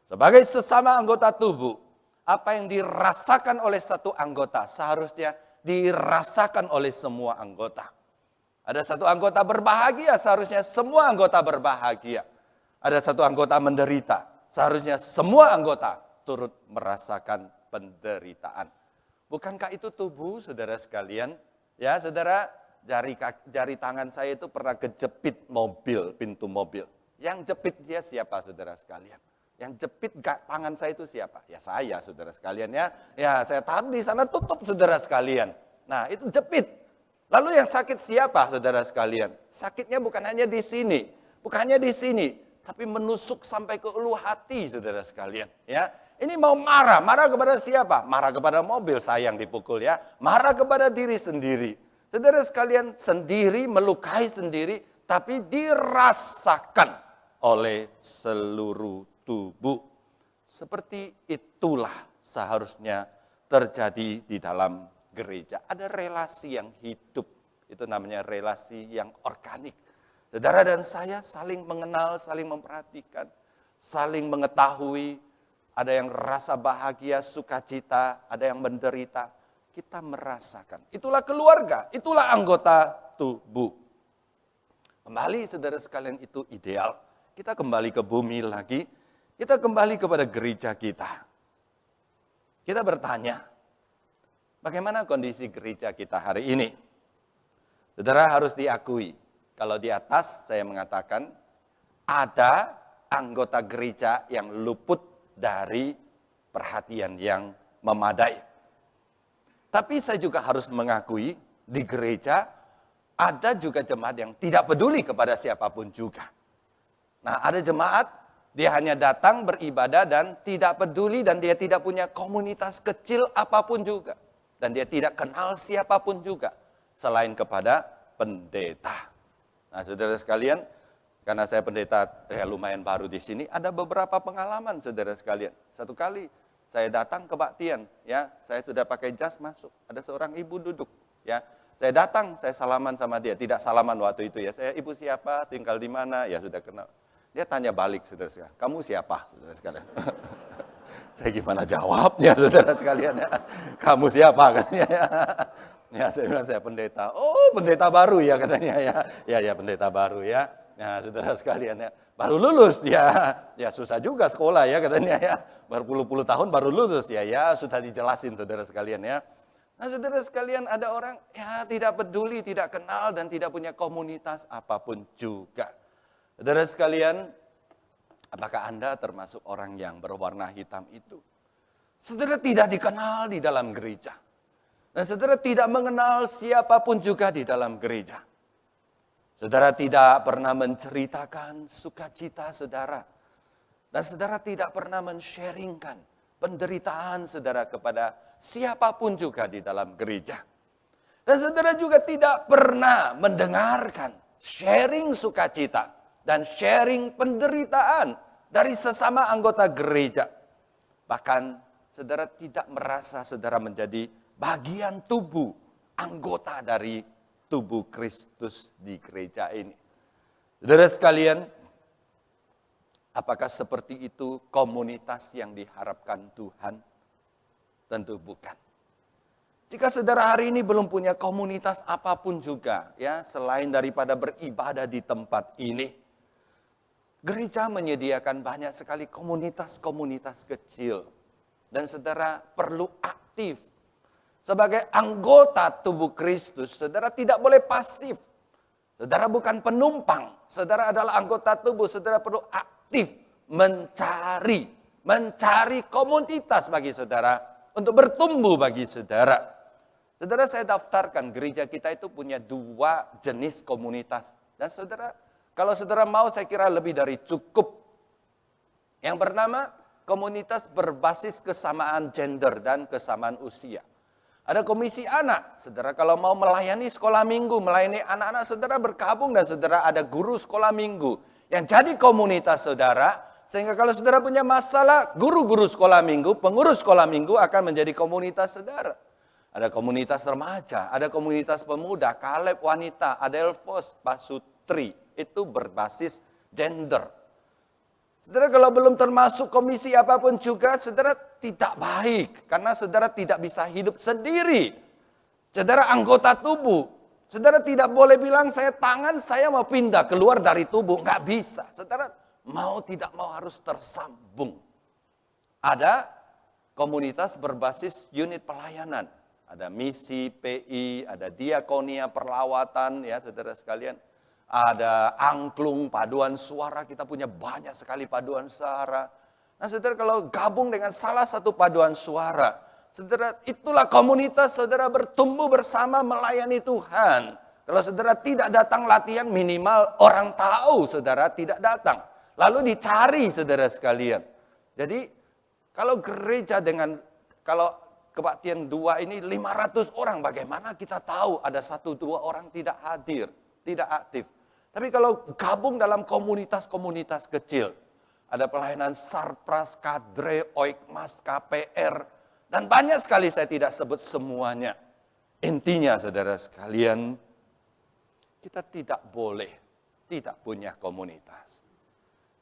Sebagai sesama anggota tubuh, apa yang dirasakan oleh satu anggota seharusnya dirasakan oleh semua anggota. Ada satu anggota berbahagia, seharusnya semua anggota berbahagia. Ada satu anggota menderita, seharusnya semua anggota turut merasakan penderitaan. Bukankah itu tubuh, saudara sekalian? Ya, saudara, jari tangan saya itu pernah kejepit mobil, pintu mobil. Yang jepit dia siapa, saudara sekalian? Yang jepit tangan saya itu siapa? Ya saya, saudara sekalian ya. Ya, saya taruh di sana tutup, saudara sekalian. Nah, itu jepit. Lalu yang sakit siapa, saudara sekalian? Sakitnya bukan hanya di sini, bukan hanya di sini, tapi menusuk sampai ke ulu hati, saudara sekalian. Ya, ini mau marah kepada siapa? Marah kepada mobil, sayang dipukul ya. Marah kepada diri sendiri. Saudara sekalian, sendiri melukai sendiri, tapi dirasakan oleh seluruh tubuh. Seperti itulah seharusnya terjadi di dalam gereja. Ada relasi yang hidup, itu namanya relasi yang organik. Saudara dan saya saling mengenal, saling memperhatikan, saling mengetahui. Ada yang rasa bahagia, sukacita, ada yang menderita. Kita merasakan. Itulah keluarga, itulah anggota tubuh. Kembali saudara sekalian, itu ideal. Kita kembali ke bumi lagi. Kita kembali kepada gereja kita. Kita bertanya, bagaimana kondisi gereja kita hari ini? Saudara harus diakui, kalau di atas saya mengatakan, ada anggota gereja yang luput dari perhatian yang memadai. Tapi saya juga harus mengakui, di gereja ada juga jemaat yang tidak peduli kepada siapapun juga. Nah, ada jemaat, dia hanya datang beribadah dan tidak peduli, dan dia tidak punya komunitas kecil apapun juga. Dan dia tidak kenal siapapun juga, selain kepada pendeta. Nah, saudara sekalian, karena saya pendeta lumayan baru di sini, ada beberapa pengalaman saudara sekalian. Satu kali saya datang kebaktian, ya, saya sudah pakai jas masuk, ada seorang ibu duduk, ya. Saya datang, saya salaman sama dia, tidak salaman waktu itu ya. Saya, ibu siapa, tinggal di mana, ya sudah kenal. Dia tanya balik, saudara sekalian, kamu siapa, saudara sekalian? Saya gimana jawabnya, saudara sekalian ya? Kamu siapa, katanya ya? Ya, saya bilang saya pendeta. Oh, pendeta baru ya, katanya ya. Ya, pendeta baru ya. Ya, saudara sekalian ya, baru lulus ya. Ya susah juga sekolah ya, katanya ya. Berpuluh-puluh tahun baru lulus ya. Ya sudah dijelasin, saudara sekalian ya. Nah, saudara sekalian, ada orang ya tidak peduli, tidak kenal, dan tidak punya komunitas apapun juga. Saudara sekalian, apakah Anda termasuk orang yang berwarna hitam itu? Saudara tidak dikenal di dalam gereja. Dan saudara tidak mengenal siapapun juga di dalam gereja. Saudara tidak pernah menceritakan sukacita saudara. Dan saudara tidak pernah men-sharingkan penderitaan saudara kepada siapapun juga di dalam gereja. Dan saudara juga tidak pernah mendengarkan sharing sukacita dan sharing penderitaan dari sesama anggota gereja. Bahkan saudara tidak merasa saudara menjadi bagian tubuh, anggota dari tubuh Kristus di gereja ini. Saudara sekalian, apakah seperti itu komunitas yang diharapkan Tuhan? Tentu bukan. Jika saudara hari ini belum punya komunitas apapun juga, ya, selain daripada beribadah di tempat ini, gereja menyediakan banyak sekali komunitas-komunitas kecil. Dan saudara perlu aktif. Sebagai anggota tubuh Kristus, saudara tidak boleh pasif. Saudara bukan penumpang. Saudara adalah anggota tubuh. Saudara perlu aktif mencari komunitas bagi saudara, untuk bertumbuh bagi saudara. Saudara, saya daftarkan, gereja kita itu punya 2 jenis komunitas. Dan saudara, kalau saudara mau, saya kira lebih dari cukup. Yang pertama, komunitas berbasis kesamaan gender dan kesamaan usia. Ada komisi anak. Saudara kalau mau melayani sekolah minggu, melayani anak-anak, saudara bergabung dan saudara ada guru sekolah minggu yang jadi komunitas saudara. Sehingga kalau saudara punya masalah, guru-guru sekolah minggu, pengurus sekolah minggu akan menjadi komunitas saudara. Ada komunitas remaja, ada komunitas pemuda, Kaleb wanita, Adelphos, Pasutri. Itu berbasis gender. Saudara kalau belum termasuk komisi apapun juga, saudara tidak baik. Karena saudara tidak bisa hidup sendiri. Saudara anggota tubuh. Saudara tidak boleh bilang, saya mau pindah keluar dari tubuh. Nggak bisa. Saudara mau tidak mau harus tersambung. Ada komunitas berbasis unit pelayanan. Ada misi, PI, ada diakonia, perlawatan, ya saudara sekalian. Ada angklung, paduan suara, kita punya banyak sekali paduan suara. Nah saudara kalau gabung dengan salah satu paduan suara, saudara itulah komunitas saudara bertumbuh bersama melayani Tuhan. Kalau saudara tidak datang latihan, minimal orang tahu saudara tidak datang. lalu dicari saudara sekalian. Jadi kalau gereja kalau kebaktian 2 ini 500 orang, bagaimana kita tahu ada 1-2 orang tidak hadir, tidak aktif. Tapi kalau gabung dalam komunitas-komunitas kecil, ada pelayanan Sarpras, Kadre, Oikmas, KPR, dan banyak sekali saya tidak sebut semuanya. Intinya saudara sekalian, kita tidak boleh tidak punya komunitas.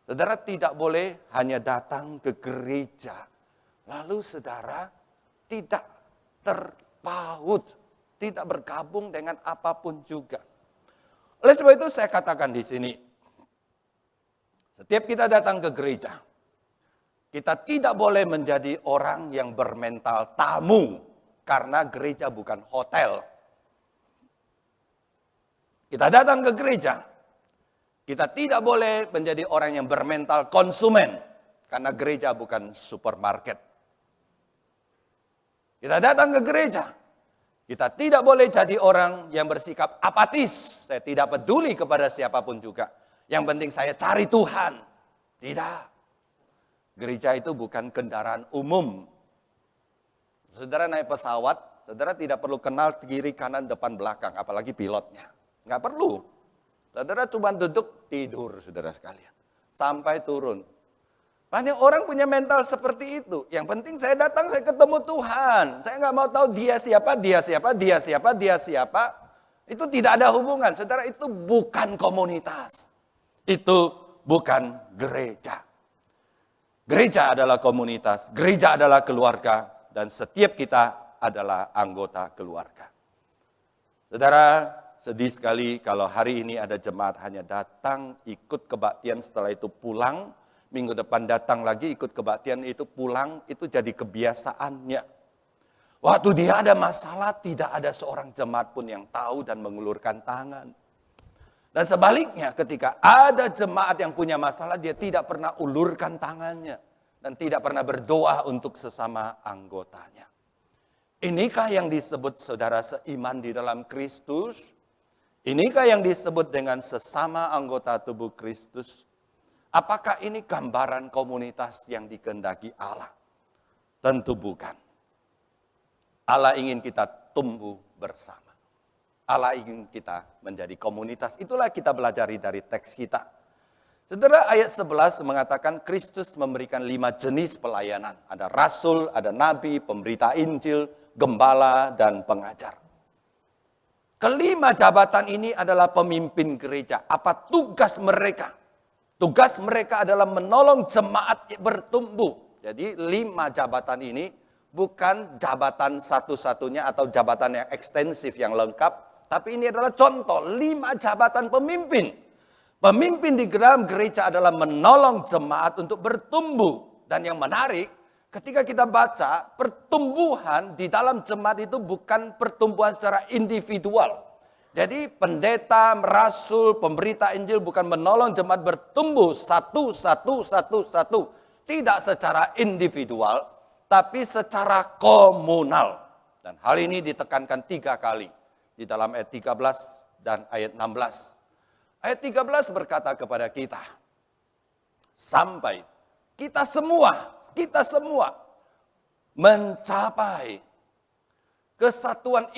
Saudara tidak boleh hanya datang ke gereja, lalu saudara tidak terpaut, tidak bergabung dengan apapun juga. Oleh sebab itu saya katakan di sini, setiap kita datang ke gereja, kita tidak boleh menjadi orang yang bermental tamu, karena gereja bukan hotel. Kita datang ke gereja, kita tidak boleh menjadi orang yang bermental konsumen, karena gereja bukan supermarket. Kita datang ke gereja, kita tidak boleh jadi orang yang bersikap apatis. Saya tidak peduli kepada siapapun juga. Yang penting saya cari Tuhan. Tidak. Gereja itu bukan kendaraan umum. Saudara naik pesawat, saudara tidak perlu kenal kiri, kanan, depan, belakang. Apalagi pilotnya. Nggak perlu. Saudara cuma duduk, tidur saudara sekalian. Sampai turun. Banyak orang punya mental seperti itu. Yang penting saya datang, saya ketemu Tuhan. Saya nggak mau tahu dia siapa, dia siapa, dia siapa, dia siapa. Itu tidak ada hubungan. Saudara, itu bukan komunitas. Itu bukan gereja. Gereja adalah komunitas. Gereja adalah keluarga. Dan setiap kita adalah anggota keluarga. Saudara, sedih sekali kalau hari ini ada jemaat hanya datang, ikut kebaktian, setelah itu pulang. Minggu depan datang lagi ikut kebaktian, itu pulang, itu jadi kebiasaannya. Waktu dia ada masalah, tidak ada seorang jemaat pun yang tahu dan mengulurkan tangan. Dan sebaliknya ketika ada jemaat yang punya masalah, dia tidak pernah ulurkan tangannya. Dan tidak pernah berdoa untuk sesama anggotanya. Inikah yang disebut saudara seiman di dalam Kristus? Inikah yang disebut dengan sesama anggota tubuh Kristus? Apakah ini gambaran komunitas yang dikehendaki Allah? Tentu bukan. Allah ingin kita tumbuh bersama. Allah ingin kita menjadi komunitas. Itulah kita belajari dari teks kita. Saudara, ayat 11 mengatakan Kristus memberikan 5 jenis pelayanan. Ada rasul, ada nabi, pemberita Injil, gembala, dan pengajar. Kelima jabatan ini adalah pemimpin gereja. Apa tugas mereka? Tugas mereka adalah menolong jemaat bertumbuh. Jadi 5 jabatan ini bukan jabatan satu-satunya atau jabatan yang ekstensif, yang lengkap. Tapi ini adalah contoh 5 jabatan pemimpin. Pemimpin di dalam gereja adalah menolong jemaat untuk bertumbuh. Dan yang menarik, ketika kita baca, pertumbuhan di dalam jemaat itu bukan pertumbuhan secara individual. Jadi pendeta, rasul, pemberita Injil bukan menolong jemaat bertumbuh satu. Tidak secara individual, tapi secara komunal. Dan hal ini ditekankan 3 kali. Di dalam ayat 13 dan ayat 16. Ayat 13 berkata kepada kita, sampai kita semua mencapai kesatuan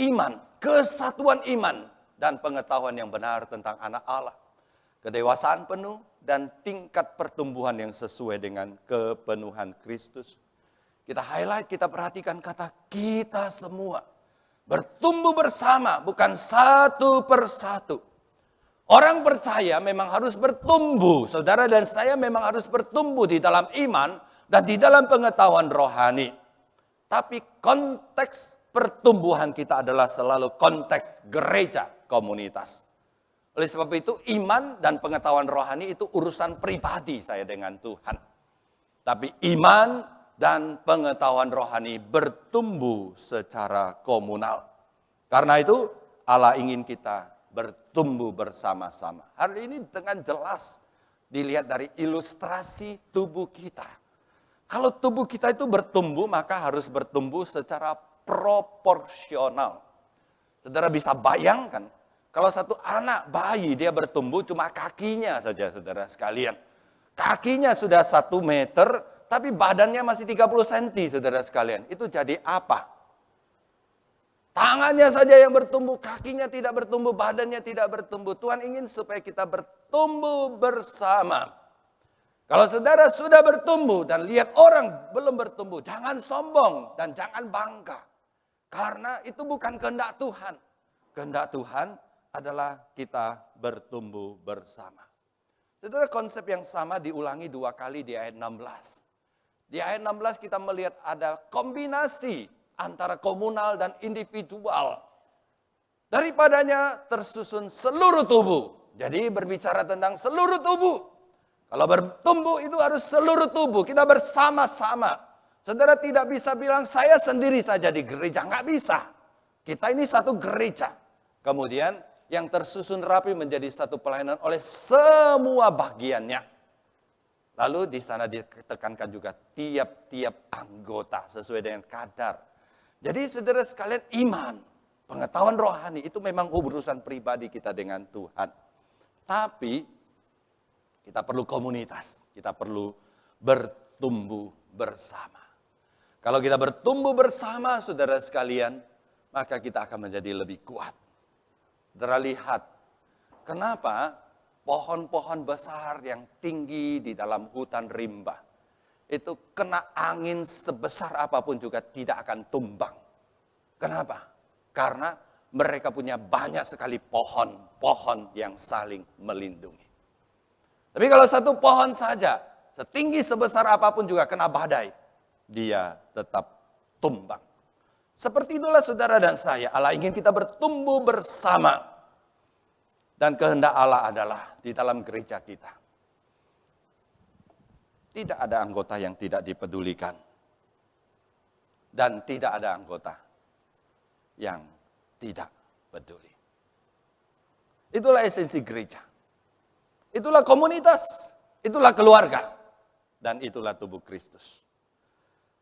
iman dan pengetahuan yang benar tentang anak Allah. Kedewasaan penuh dan tingkat pertumbuhan yang sesuai dengan kepenuhan Kristus. Kita highlight, kita perhatikan kata kita semua. Bertumbuh bersama, bukan satu persatu. Orang percaya memang harus bertumbuh. Saudara dan saya memang harus bertumbuh di dalam iman dan di dalam pengetahuan rohani. Tapi konteks pertumbuhan kita adalah selalu konteks gereja, komunitas. Oleh sebab itu iman dan pengetahuan rohani itu urusan pribadi saya dengan Tuhan. Tapi iman dan pengetahuan rohani bertumbuh secara komunal. Karena itu Allah ingin kita bertumbuh bersama-sama. Hal ini dengan jelas dilihat dari ilustrasi tubuh kita. Kalau tubuh kita itu bertumbuh, maka harus bertumbuh secara proporsional. Saudara bisa bayangkan, kalau satu anak bayi dia bertumbuh cuma kakinya saja, saudara sekalian. Kakinya sudah 1 meter, tapi badannya masih 30 cm, saudara sekalian. Itu jadi apa? Tangannya saja yang bertumbuh, kakinya tidak bertumbuh, badannya tidak bertumbuh. Tuhan ingin supaya kita bertumbuh bersama. Kalau saudara sudah bertumbuh dan lihat orang belum bertumbuh, jangan sombong dan jangan bangga. Karena itu bukan kehendak Tuhan. Kehendak Tuhan adalah kita bertumbuh bersama. Saudara, konsep yang sama diulangi 2 kali di ayat 16. Di ayat 16 kita melihat ada kombinasi antara komunal dan individual. Daripadanya tersusun seluruh tubuh. Jadi berbicara tentang seluruh tubuh. Kalau bertumbuh itu harus seluruh tubuh. Kita bersama-sama. Saudara tidak bisa bilang saya sendiri saja di gereja. Nggak bisa. Kita ini satu gereja. Kemudian yang tersusun rapi menjadi satu pelayanan oleh semua bagiannya. Lalu di sana ditekankan juga tiap-tiap anggota sesuai dengan kadar. Jadi saudara sekalian, iman, pengetahuan rohani itu memang urusan pribadi kita dengan Tuhan. Tapi kita perlu komunitas, kita perlu bertumbuh bersama. Kalau kita bertumbuh bersama saudara sekalian, maka kita akan menjadi lebih kuat. Saudara lihat, kenapa pohon-pohon besar yang tinggi di dalam hutan rimba, itu kena angin sebesar apapun juga tidak akan tumbang. Kenapa? Karena mereka punya banyak sekali pohon-pohon yang saling melindungi. Tapi kalau satu pohon saja, setinggi sebesar apapun juga kena badai, dia tetap tumbang. Seperti itulah saudara dan saya, Allah ingin kita bertumbuh bersama. Dan kehendak Allah adalah di dalam gereja kita. Tidak ada anggota yang tidak dipedulikan. Dan tidak ada anggota yang tidak peduli. Itulah esensi gereja. Itulah komunitas. Itulah keluarga. Dan itulah tubuh Kristus.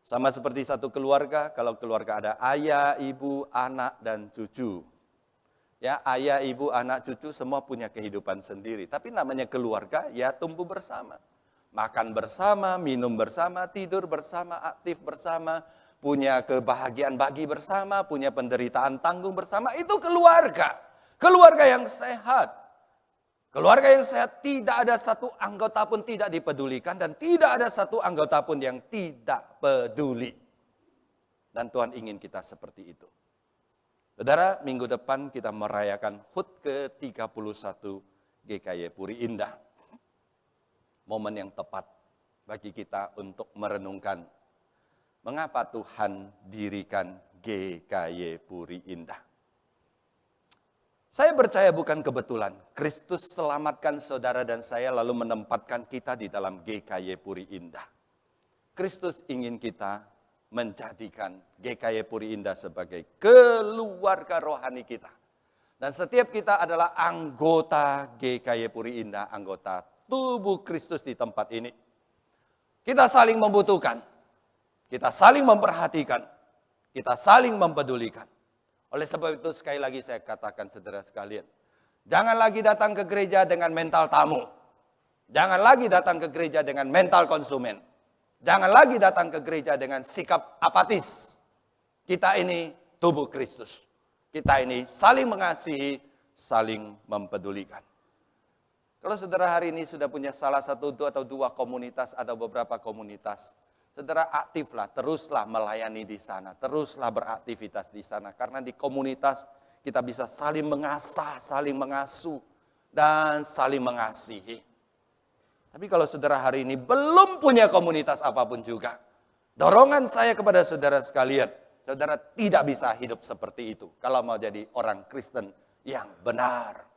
Sama seperti satu keluarga, kalau keluarga ada ayah, ibu, anak, dan cucu. Ya, ayah, ibu, anak, cucu semua punya kehidupan sendiri. Tapi namanya keluarga, ya tumbuh bersama. Makan bersama, minum bersama, tidur bersama, aktif bersama. Punya kebahagiaan bagi bersama, punya penderitaan tanggung bersama. Itu keluarga. Keluarga yang sehat. Keluarga yang sehat, tidak ada satu anggota pun tidak dipedulikan dan tidak ada satu anggota pun yang tidak peduli. Dan Tuhan ingin kita seperti itu. Saudara, minggu depan kita merayakan HUT ke-31 GKY Puri Indah. Momen yang tepat bagi kita untuk merenungkan mengapa Tuhan dirikan GKY Puri Indah. Saya percaya bukan kebetulan, Kristus selamatkan saudara dan saya lalu menempatkan kita di dalam GKY Puri Indah. Kristus ingin kita menjadikan GKY Puri Indah sebagai keluarga rohani kita. Dan setiap kita adalah anggota GKY Puri Indah, anggota tubuh Kristus di tempat ini. Kita saling membutuhkan, kita saling memperhatikan, kita saling mempedulikan. Oleh sebab itu sekali lagi saya katakan saudara sekalian, jangan lagi datang ke gereja dengan mental tamu. Jangan lagi datang ke gereja dengan mental konsumen. Jangan lagi datang ke gereja dengan sikap apatis. Kita ini tubuh Kristus. Kita ini saling mengasihi, saling mempedulikan. Kalau saudara hari ini sudah punya salah satu atau dua komunitas atau beberapa komunitas, saudara aktiflah, teruslah melayani di sana, teruslah beraktivitas di sana. Karena di komunitas kita bisa saling mengasah, saling mengasuh, dan saling mengasihi. Tapi kalau saudara hari ini belum punya komunitas apapun juga, dorongan saya kepada saudara sekalian, saudara tidak bisa hidup seperti itu. Kalau mau jadi orang Kristen yang benar.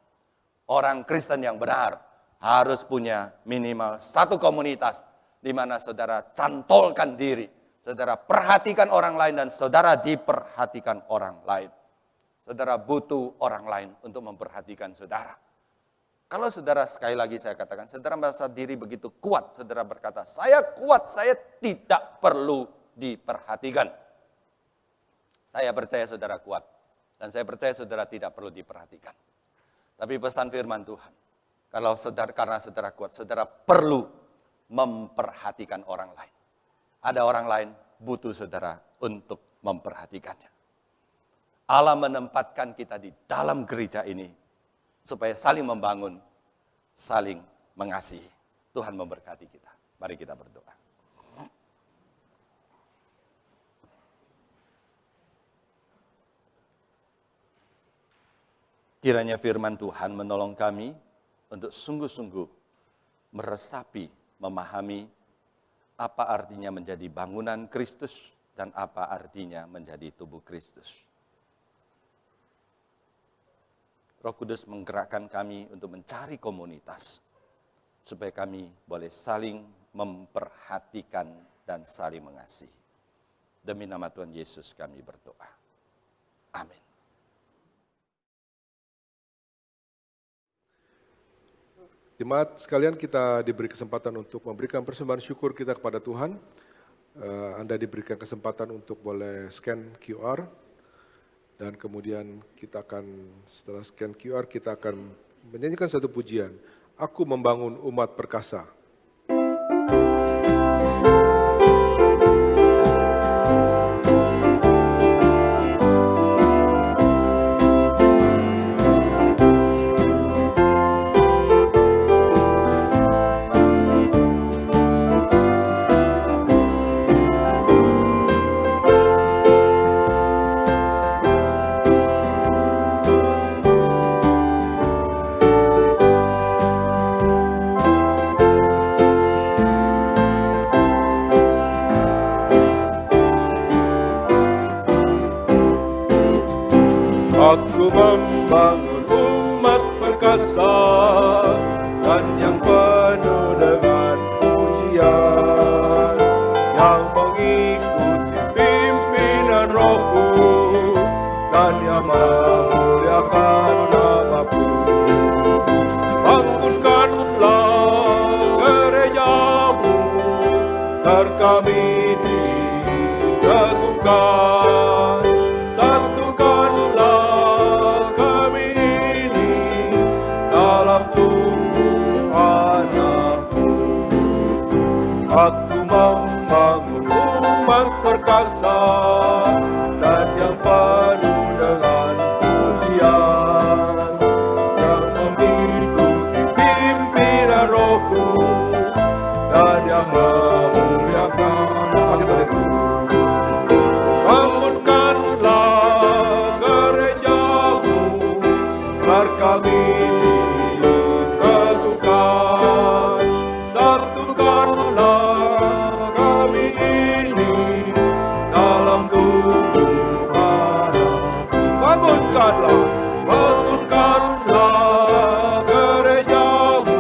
Orang Kristen yang benar harus punya minimal satu komunitas, di mana saudara cantolkan diri, saudara perhatikan orang lain dan saudara diperhatikan orang lain. Saudara butuh orang lain untuk memperhatikan saudara. Kalau saudara sekali lagi saya katakan, saudara merasa diri begitu kuat, saudara berkata, saya kuat, saya tidak perlu diperhatikan. Saya percaya saudara kuat dan saya percaya saudara tidak perlu diperhatikan. Tapi pesan firman Tuhan, karena saudara kuat, saudara perlu memperhatikan orang lain. Ada orang lain butuh saudara untuk memperhatikannya. Allah menempatkan kita di dalam gereja ini supaya saling membangun, saling mengasihi. Tuhan memberkati kita. Mari kita berdoa. Kiranya firman Tuhan menolong kami untuk sungguh-sungguh meresapi, memahami apa artinya menjadi bangunan Kristus dan apa artinya menjadi tubuh Kristus. Roh Kudus menggerakkan kami untuk mencari komunitas, supaya kami boleh saling memperhatikan dan saling mengasihi. Demi nama Tuhan Yesus kami berdoa. Amin. Jemaat sekalian, kita diberi kesempatan untuk memberikan persembahan syukur kita kepada Tuhan. Anda diberikan kesempatan untuk boleh scan QR, dan kemudian kita akan, setelah scan QR, kita akan menyanyikan satu pujian. Aku membangun umat perkasa. Aku membangun umat perkasa dan yang penuh dengan pujian, yang mengikuti pimpinan Rohku dan yang memuliakan nama-Mu. Bangunkanlah gereja-Mu, agar kami diteguhkan. Satukanlah kami ini dalam tubuh Anak-Mu. Aku membangun umat perkasa dan yang penuh dengan pujian, yang mengikuti pimpinan Rohku dan yang memuliakan. Bangunkanlah gereja-Mu, agar kami diteguhkan. Satukanlah kami ini dalam tubuh Anak-Mu. Bangunkanlah, bangunkanlah gereja-Mu,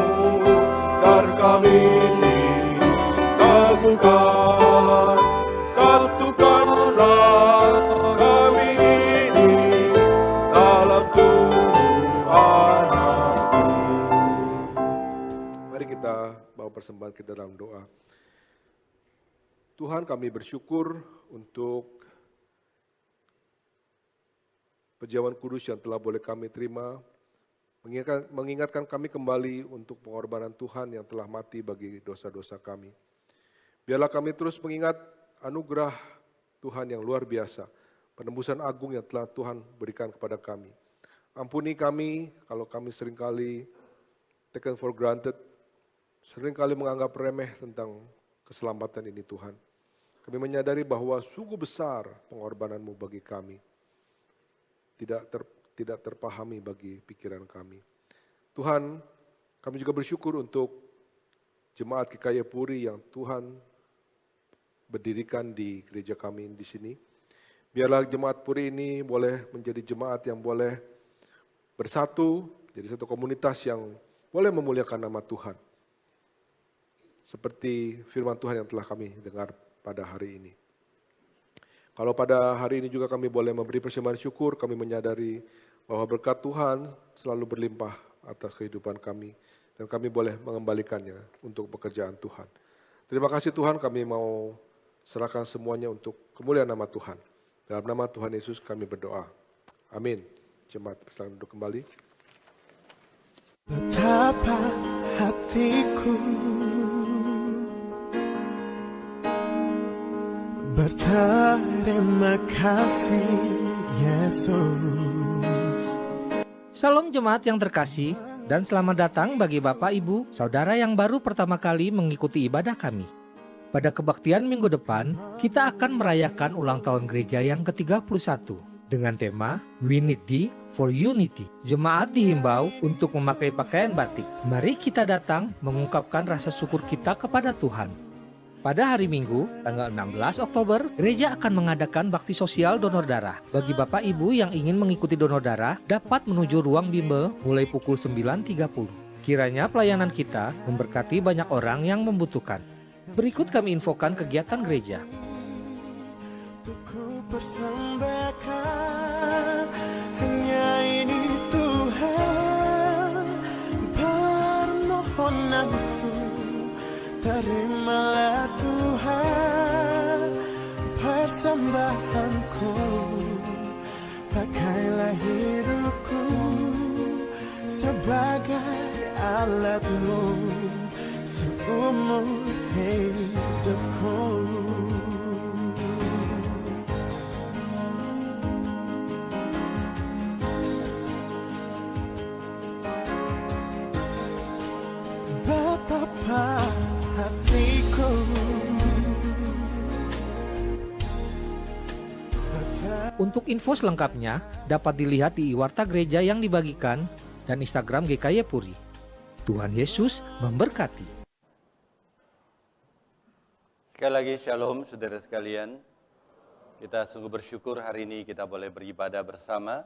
agar kami diteguhkan. Satukanlah kami ini dalam tubuh Anak-Mu. Mari kita bawa persembahan kita dalam doa. Tuhan, kami bersyukur untuk pejawan kudus yang telah boleh kami terima, mengingatkan kami kembali untuk pengorbanan Tuhan yang telah mati bagi dosa-dosa kami. Biarlah kami terus mengingat anugerah Tuhan yang luar biasa, penembusan agung yang telah Tuhan berikan kepada kami. Ampuni kami kalau kami seringkali taken for granted, seringkali menganggap remeh tentang keselamatan ini Tuhan. Kami menyadari bahwa sungguh besar pengorbanan-Mu bagi kami. Tidak terpahami bagi pikiran kami. Tuhan, kami juga bersyukur untuk jemaat GKY Puri yang Tuhan berdirikan di gereja kami di sini. Biarlah jemaat Puri ini boleh menjadi jemaat yang boleh bersatu, jadi satu komunitas yang boleh memuliakan nama Tuhan. Seperti firman Tuhan yang telah kami dengar pada hari ini. Kalau pada hari ini juga kami boleh memberi persembahan syukur, kami menyadari bahwa berkat Tuhan selalu berlimpah atas kehidupan kami, dan kami boleh mengembalikannya untuk pekerjaan Tuhan. Terima kasih Tuhan, kami mau serahkan semuanya untuk kemuliaan nama Tuhan. Dalam nama Tuhan Yesus kami berdoa. Amin. Jemaat silakan duduk kembali. Betapa hatiku Terima kasih Yesus. Salam jemaat yang terkasih dan selamat datang bagi Bapak, Ibu, Saudara yang baru pertama kali mengikuti ibadah kami. Pada kebaktian minggu depan, kita akan merayakan ulang tahun gereja yang ke-31 dengan tema We Need Thee for Unity. Jemaat dihimbau untuk memakai pakaian batik. Mari kita datang mengungkapkan rasa syukur kita kepada Tuhan. Pada hari Minggu, tanggal 16 Oktober, gereja akan mengadakan bakti sosial donor darah. Bagi Bapak Ibu yang ingin mengikuti donor darah, dapat menuju ruang bimbel mulai pukul 9.30. Kiranya pelayanan kita memberkati banyak orang yang membutuhkan. Berikut kami infokan kegiatan gereja. Ku persembahkan hanya ini Tuhan, permohonanku terimalah Tuhan, persembahanku, pakailah hidupku sebagai alatmu seumur hidupku. Betapa hatiku Untuk info selengkapnya dapat dilihat di Warta Gereja yang dibagikan dan Instagram GKY Puri. Tuhan Yesus memberkati. Sekali lagi shalom saudara sekalian. Kita sungguh bersyukur hari ini kita boleh beribadah bersama.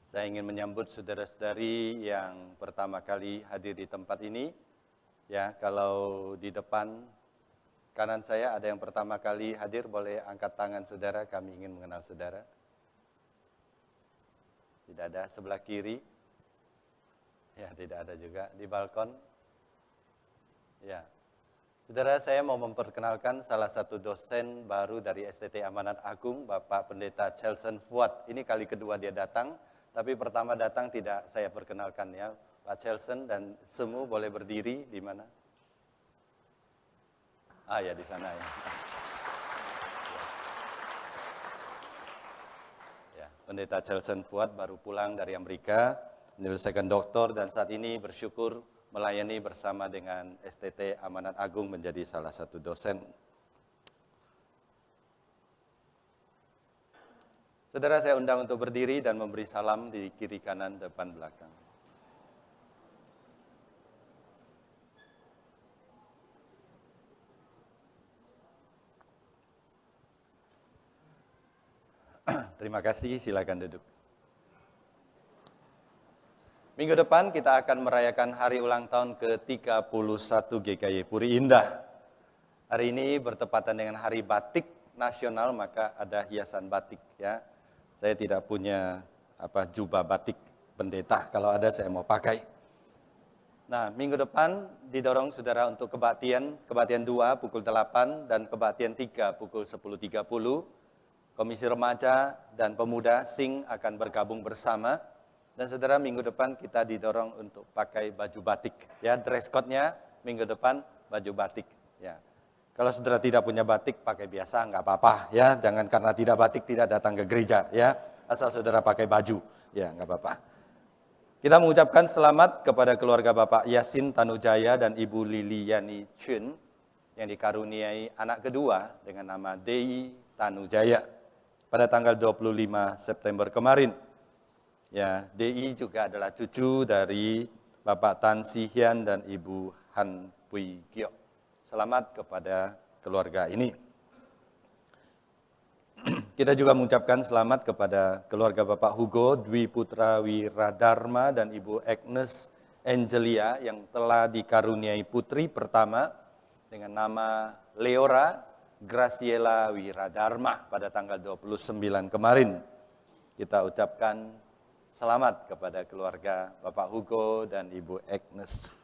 Saya ingin menyambut saudara-saudari yang pertama kali hadir di tempat ini. Ya, kalau di depan kanan saya ada yang pertama kali hadir, boleh angkat tangan saudara, kami ingin mengenal saudara. Tidak ada. Sebelah kiri? Ya, tidak ada juga. Di balkon? Ya. Saudara, saya mau memperkenalkan salah satu dosen baru dari STT Amanat Agung, Bapak Pendeta Chelson Fuad. Ini kali kedua dia datang, tapi pertama datang tidak saya perkenalkan ya. Pak Chelson dan semua boleh berdiri di mana? Ah ya, di sana ya. Ya, Pendeta Chelson Fuad baru pulang dari Amerika, menyelesaikan doktor dan saat ini bersyukur melayani bersama dengan STT Amanat Agung menjadi salah satu dosen. Saudara, saya undang untuk berdiri dan memberi salam di kiri kanan depan belakang. Terima kasih, silakan duduk. Minggu depan kita akan merayakan hari ulang tahun ke-31 GKY Puri Indah. Hari ini bertepatan dengan Hari Batik Nasional, maka ada hiasan batik ya. Saya tidak punya jubah batik pendeta, kalau ada saya mau pakai. Nah, minggu depan didorong saudara untuk kebaktian 2 pukul 8 dan kebaktian 3 pukul 10.30. Komisi Remaja dan Pemuda SING akan bergabung bersama. Dan saudara, minggu depan kita didorong untuk pakai baju batik. Ya, dress code-nya minggu depan baju batik. Ya. Kalau saudara tidak punya batik, pakai biasa, nggak apa-apa. Ya, jangan karena tidak batik tidak datang ke gereja. Ya, asal saudara pakai baju, ya nggak apa-apa. Kita mengucapkan selamat kepada keluarga Bapak Yasin Tanujaya dan Ibu Liliani Chun yang dikaruniai anak kedua dengan nama Dei Tanujaya pada tanggal 25 September kemarin. Ya, DI juga adalah cucu dari Bapak Tan Sihian dan Ibu Han Pui Gyo. Selamat kepada keluarga ini. Kita juga mengucapkan selamat kepada keluarga Bapak Hugo Dwi Putra Wiradharma dan Ibu Agnes Angelia yang telah dikaruniai putri pertama dengan nama Leora Graciela Wiradharma pada tanggal 29 kemarin. Kita ucapkan selamat kepada keluarga Bapak Hugo dan Ibu Agnes.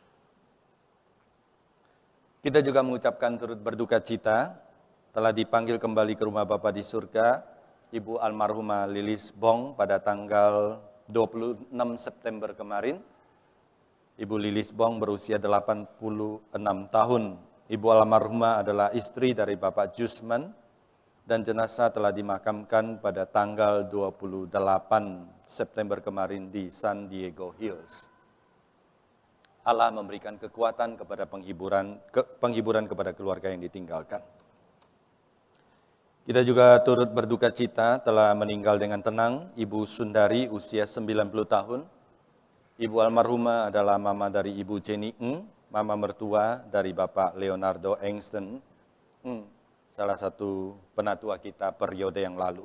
Kita juga mengucapkan turut berduka cita telah dipanggil kembali ke rumah Bapa di surga Ibu almarhumah Lilis Bong pada tanggal 26 September kemarin. Ibu Lilis Bong berusia 86 tahun. Ibu almarhumah adalah istri dari Bapak Jusman dan jenazah telah dimakamkan pada tanggal 28 September kemarin di San Diego Hills. Allah memberikan kekuatan kepada penghiburan kepada keluarga yang ditinggalkan. Kita juga turut berduka cita telah meninggal dengan tenang Ibu Sundari usia 90 tahun. Ibu almarhumah adalah mama dari Ibu Jenny Ng, mama mertua dari Bapak Leonardo Engston, salah satu penatua kita periode yang lalu.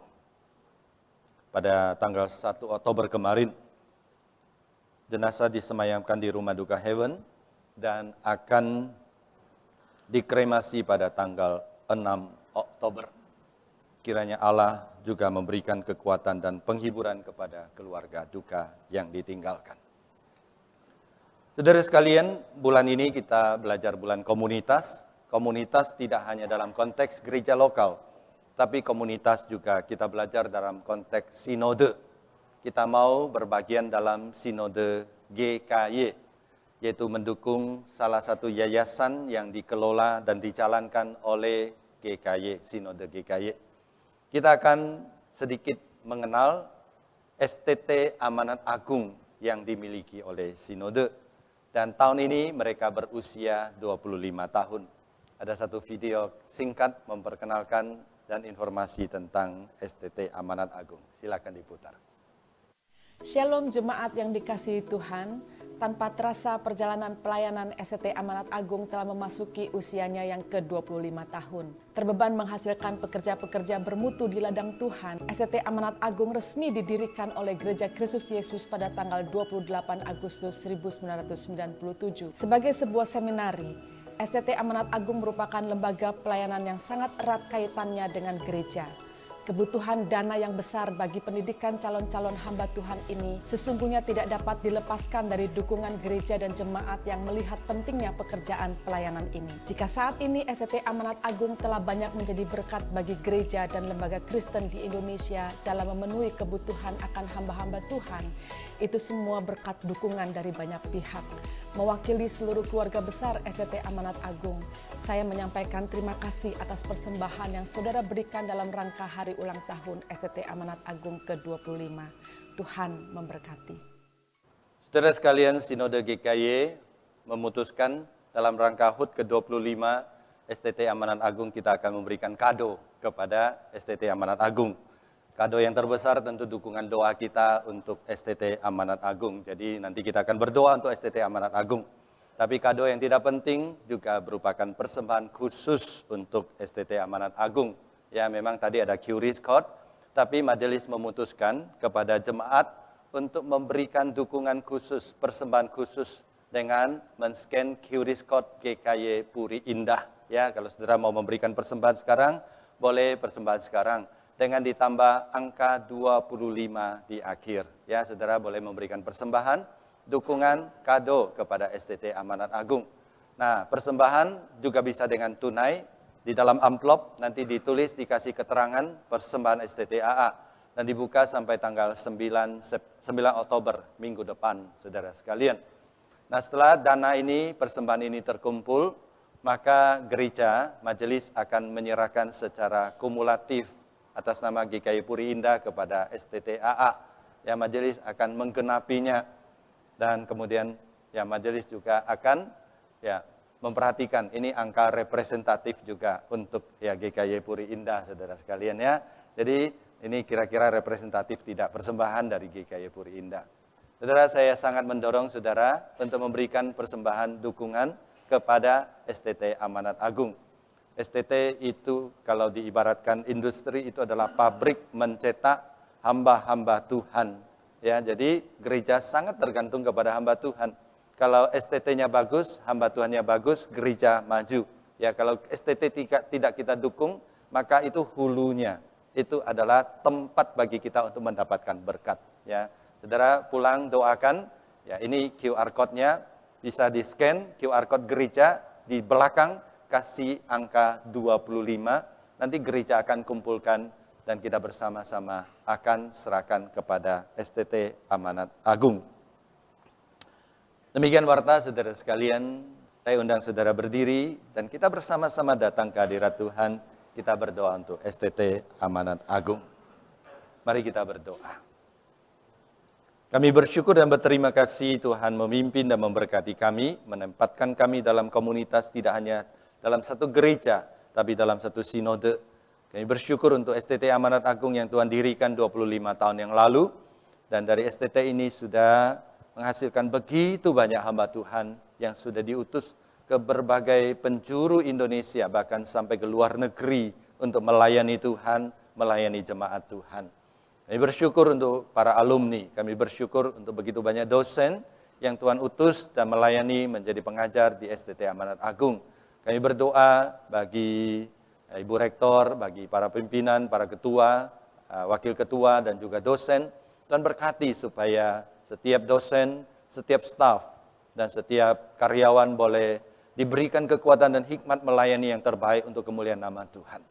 Pada tanggal 1 Oktober kemarin, jenazah disemayamkan di Rumah Duka Heaven dan akan dikremasi pada tanggal 6 Oktober. Kiranya Allah juga memberikan kekuatan dan penghiburan kepada keluarga duka yang ditinggalkan. Saudara sekalian, bulan ini kita belajar bulan komunitas. Komunitas tidak hanya dalam konteks gereja lokal, tapi komunitas juga kita belajar dalam konteks sinode. Kita mau berbagian dalam sinode GKY, yaitu mendukung salah satu yayasan yang dikelola dan dijalankan oleh GKY, sinode GKY. Kita akan sedikit mengenal STT Amanat Agung yang dimiliki oleh sinode. Dan tahun ini mereka berusia 25 tahun. Ada satu video singkat memperkenalkan dan informasi tentang STT Amanat Agung. Silakan diputar. Shalom jemaat yang dikasihi Tuhan, tanpa terasa perjalanan pelayanan STT Amanat Agung telah memasuki usianya yang ke-25 tahun. Terbeban menghasilkan pekerja-pekerja bermutu di ladang Tuhan, STT Amanat Agung resmi didirikan oleh Gereja Kristus Yesus pada tanggal 28 Agustus 1997. Sebagai sebuah seminari, STT Amanat Agung merupakan lembaga pelayanan yang sangat erat kaitannya dengan gereja. Kebutuhan dana yang besar bagi pendidikan calon-calon hamba Tuhan ini sesungguhnya tidak dapat dilepaskan dari dukungan gereja dan jemaat yang melihat pentingnya pekerjaan pelayanan ini. Jika saat ini STT Amanat Agung telah banyak menjadi berkat bagi gereja dan lembaga Kristen di Indonesia dalam memenuhi kebutuhan akan hamba-hamba Tuhan, itu semua berkat dukungan dari banyak pihak. Mewakili seluruh keluarga besar STT Amanat Agung, saya menyampaikan terima kasih atas persembahan yang saudara berikan dalam rangka hari ulang tahun STT Amanat Agung ke-25. Tuhan memberkati. Saudara sekalian, Sinode GKY memutuskan dalam rangka HUT ke-25 STT Amanat Agung kita akan memberikan kado kepada STT Amanat Agung. Kado yang terbesar tentu dukungan doa kita untuk STT Amanat Agung. Jadi nanti kita akan berdoa untuk STT Amanat Agung. Tapi kado yang tidak penting juga merupakan persembahan khusus untuk STT Amanat Agung. Ya, memang tadi ada QRIS code, tapi majelis memutuskan kepada jemaat untuk memberikan dukungan khusus, persembahan khusus dengan men-scan QRIS code GKY Puri Indah. Ya, kalau saudara mau memberikan persembahan sekarang, boleh persembahan sekarang. Dengan ditambah angka 25 di akhir. Ya, saudara boleh memberikan persembahan, dukungan, kado kepada STT Amanat Agung. Nah, persembahan juga bisa dengan tunai, di dalam amplop nanti ditulis, dikasih keterangan persembahan STT AA. Dan dibuka sampai tanggal 9 Oktober, minggu depan, saudara sekalian. Nah, setelah dana ini, persembahan ini terkumpul, maka gereja, majelis akan menyerahkan secara kumulatif atas nama GKY Puri Indah kepada STT AA. Ya, majelis akan menggenapinya dan kemudian ya majelis juga akan ya memperhatikan ini angka representatif juga untuk ya GKY Puri Indah, saudara sekalian ya. Jadi ini kira-kira representatif tidak persembahan dari GKY Puri Indah. Saudara, saya sangat mendorong saudara untuk memberikan persembahan dukungan kepada STT Amanat Agung. STT itu kalau diibaratkan industri itu adalah pabrik mencetak hamba-hamba Tuhan. Ya, jadi gereja sangat tergantung kepada hamba Tuhan. Kalau STT-nya bagus, hamba Tuhannya bagus, gereja maju. Ya, kalau STT tidak kita dukung, maka itu hulunya. Itu adalah tempat bagi kita untuk mendapatkan berkat. Ya, saudara pulang doakan. Ya, ini QR code-nya bisa di-scan QR code gereja di belakang. Kasih angka 25, nanti gereja akan kumpulkan dan kita bersama-sama akan serahkan kepada STT Amanat Agung. Demikian warta saudara sekalian, saya undang saudara berdiri dan kita bersama-sama datang ke hadirat Tuhan. kita berdoa untuk STT Amanat Agung. Mari kita berdoa. Kami bersyukur dan berterima kasih Tuhan memimpin dan memberkati kami, menempatkan kami dalam komunitas tidak hanya dalam satu gereja, tapi dalam satu sinode. Kami bersyukur untuk STT Amanat Agung yang Tuhan dirikan 25 tahun yang lalu, dan dari STT ini sudah menghasilkan begitu banyak hamba Tuhan yang sudah diutus ke berbagai penjuru Indonesia, bahkan sampai ke luar negeri untuk melayani Tuhan, melayani jemaat Tuhan. Kami bersyukur untuk para alumni, kami bersyukur untuk begitu banyak dosen yang Tuhan utus dan melayani menjadi pengajar di STT Amanat Agung. Kami berdoa bagi Ibu Rektor, bagi para pimpinan, para ketua, wakil ketua, dan juga dosen. Tuhan berkati supaya setiap dosen, setiap staf, dan setiap karyawan boleh diberikan kekuatan dan hikmat melayani yang terbaik untuk kemuliaan nama Tuhan.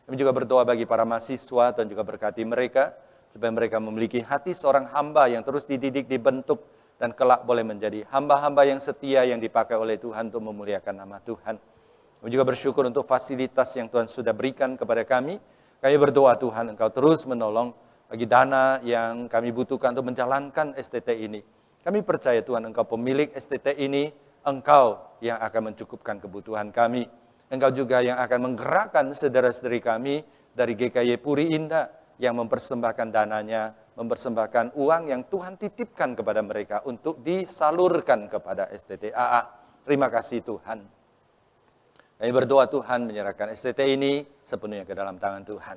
Kami juga berdoa bagi para mahasiswa dan juga berkati mereka, supaya mereka memiliki hati seorang hamba yang terus dididik, dibentuk, dan kelak boleh menjadi hamba-hamba yang setia yang dipakai oleh Tuhan untuk memuliakan nama Tuhan. Kami juga bersyukur untuk fasilitas yang Tuhan sudah berikan kepada kami. Kami berdoa Tuhan, Engkau terus menolong bagi dana yang kami butuhkan untuk menjalankan STT ini. Kami percaya Tuhan, Engkau pemilik STT ini, Engkau yang akan mencukupkan kebutuhan kami. Engkau juga yang akan menggerakkan saudara-saudari kami dari GKY Puri Indah yang mempersembahkan dananya, mempersembahkan uang yang Tuhan titipkan kepada mereka untuk disalurkan kepada STT AA. Terima kasih Tuhan. Kami berdoa Tuhan menyerahkan STT ini sepenuhnya ke dalam tangan Tuhan.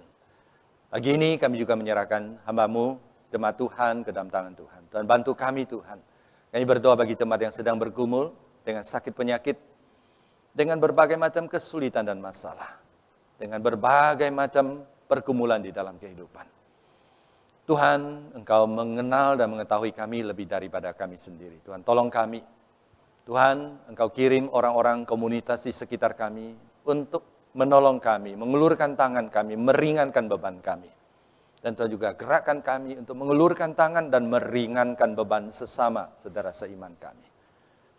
Pagi ini kami juga menyerahkan hamba-Mu, jemaat Tuhan, ke dalam tangan Tuhan. Tuhan bantu kami Tuhan. Kami berdoa bagi jemaat yang sedang bergumul dengan sakit penyakit, dengan berbagai macam kesulitan dan masalah, dengan berbagai macam pergumulan di dalam kehidupan. Tuhan, Engkau mengenal dan mengetahui kami lebih daripada kami sendiri. Tuhan, tolong kami. Tuhan, Engkau kirim orang-orang komunitas di sekitar kami untuk menolong kami, mengulurkan tangan kami, meringankan beban kami. Dan Tuhan juga gerakkan kami untuk mengulurkan tangan dan meringankan beban sesama saudara seiman kami.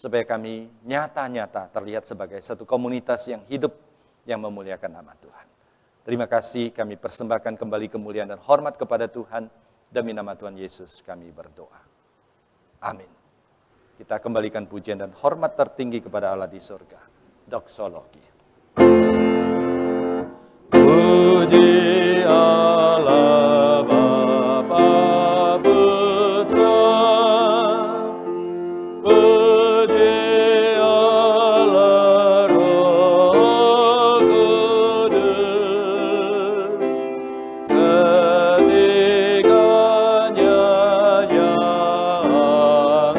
Supaya kami nyata-nyata terlihat sebagai satu komunitas yang hidup, yang memuliakan nama Tuhan. Terima kasih, kami persembahkan kembali kemuliaan dan hormat kepada Tuhan. Demi nama Tuhan Yesus kami berdoa. Amin. Kita kembalikan pujian dan hormat tertinggi kepada Allah di surga. Doksologi. Puji Allah Bapa Putra, puji Allah Roh Kudus, ketiganya yang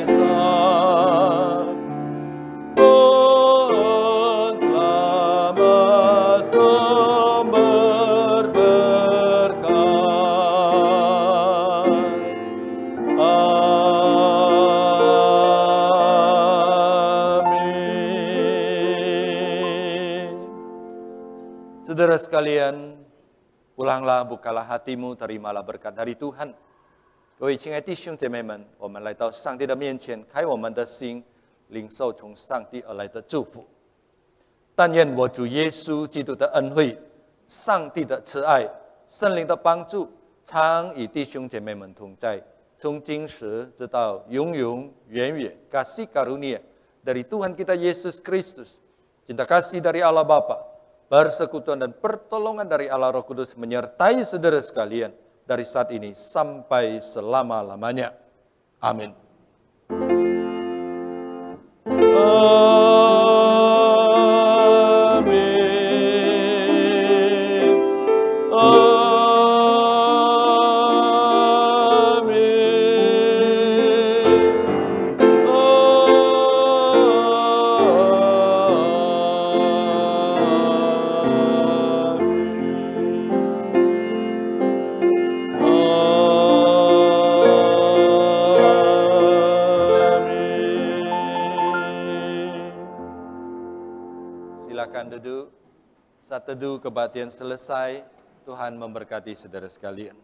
esa, pohon selamat sumber berkat. Amin. Saudara sekalian, ulanglah, bukalah hatimu, terimalah berkat dari Tuhan. 各位亲爱弟兄姐妹们，我们来到上帝的面前，开我们的心，领受从上帝而来的祝福。但愿我主耶稣基督的恩惠、上帝的慈爱、圣灵的帮助，常与弟兄姐妹们同在，从今时直到永永远远。Kasih karunia dari Tuhan kita Yesus Kristus, cinta kasih dari Allah Bapa, persekutuan dan pertolongan dari Allah Roh Kudus menyertai saudara sekalian dari saat ini sampai selama-lamanya. Amin. Amin. Silakan duduk. Saat teduh kebaktian selesai, Tuhan memberkati saudara sekalian.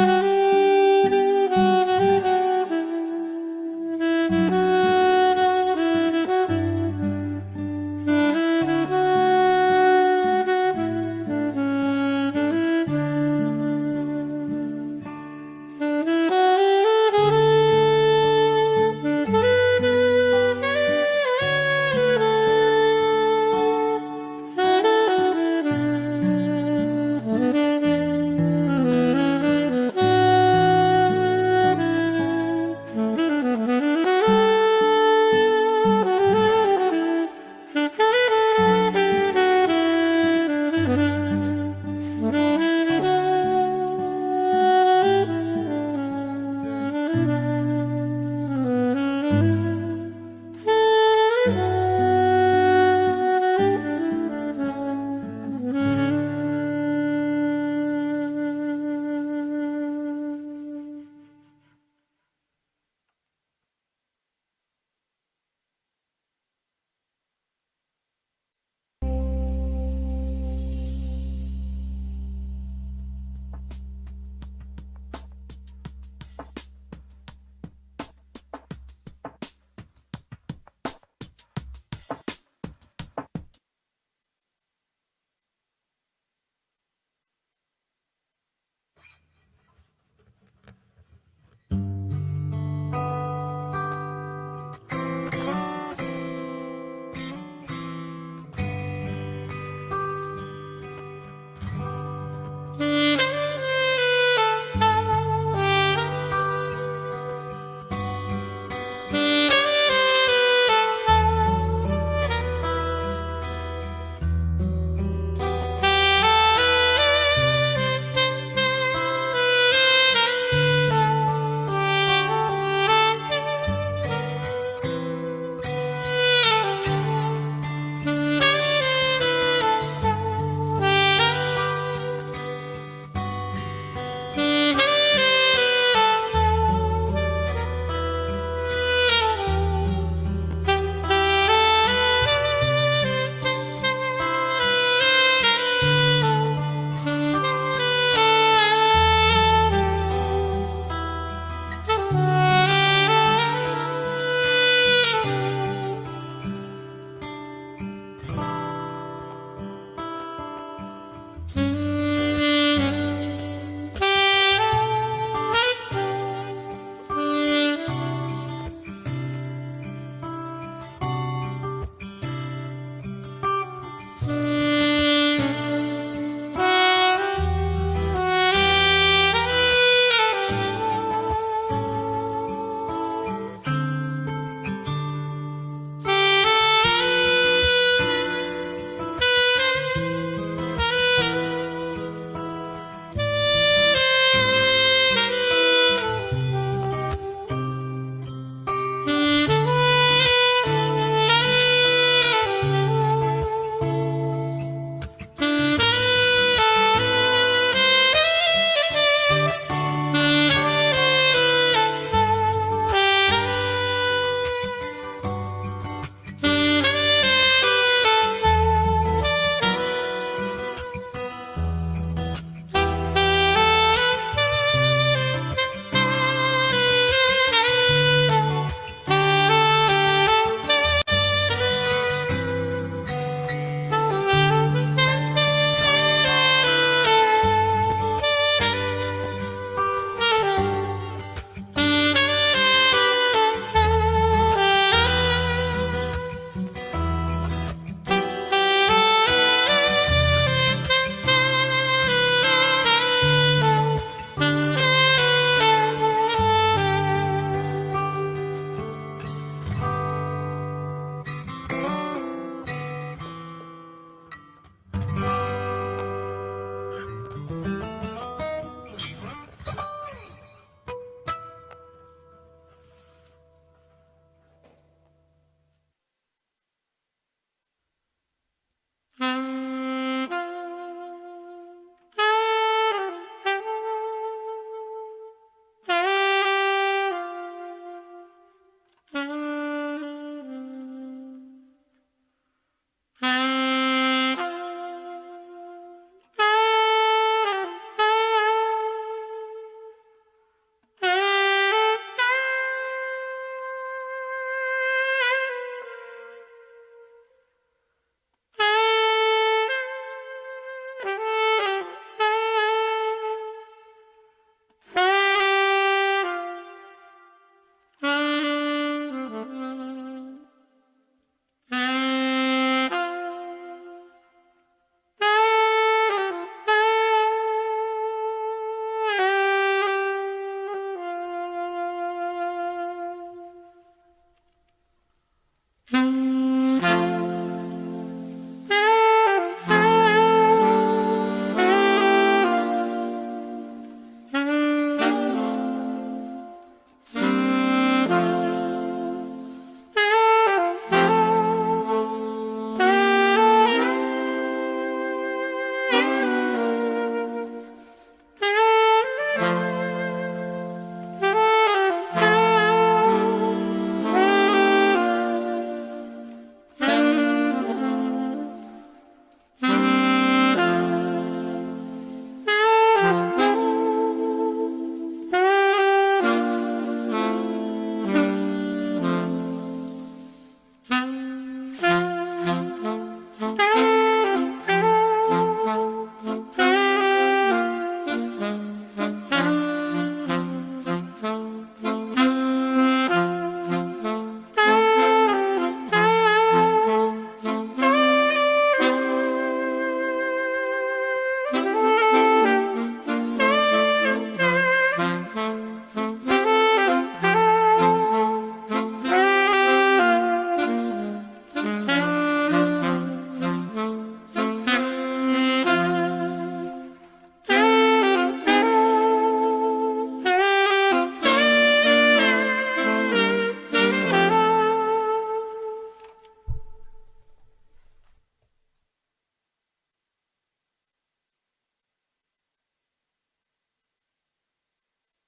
Tuhan.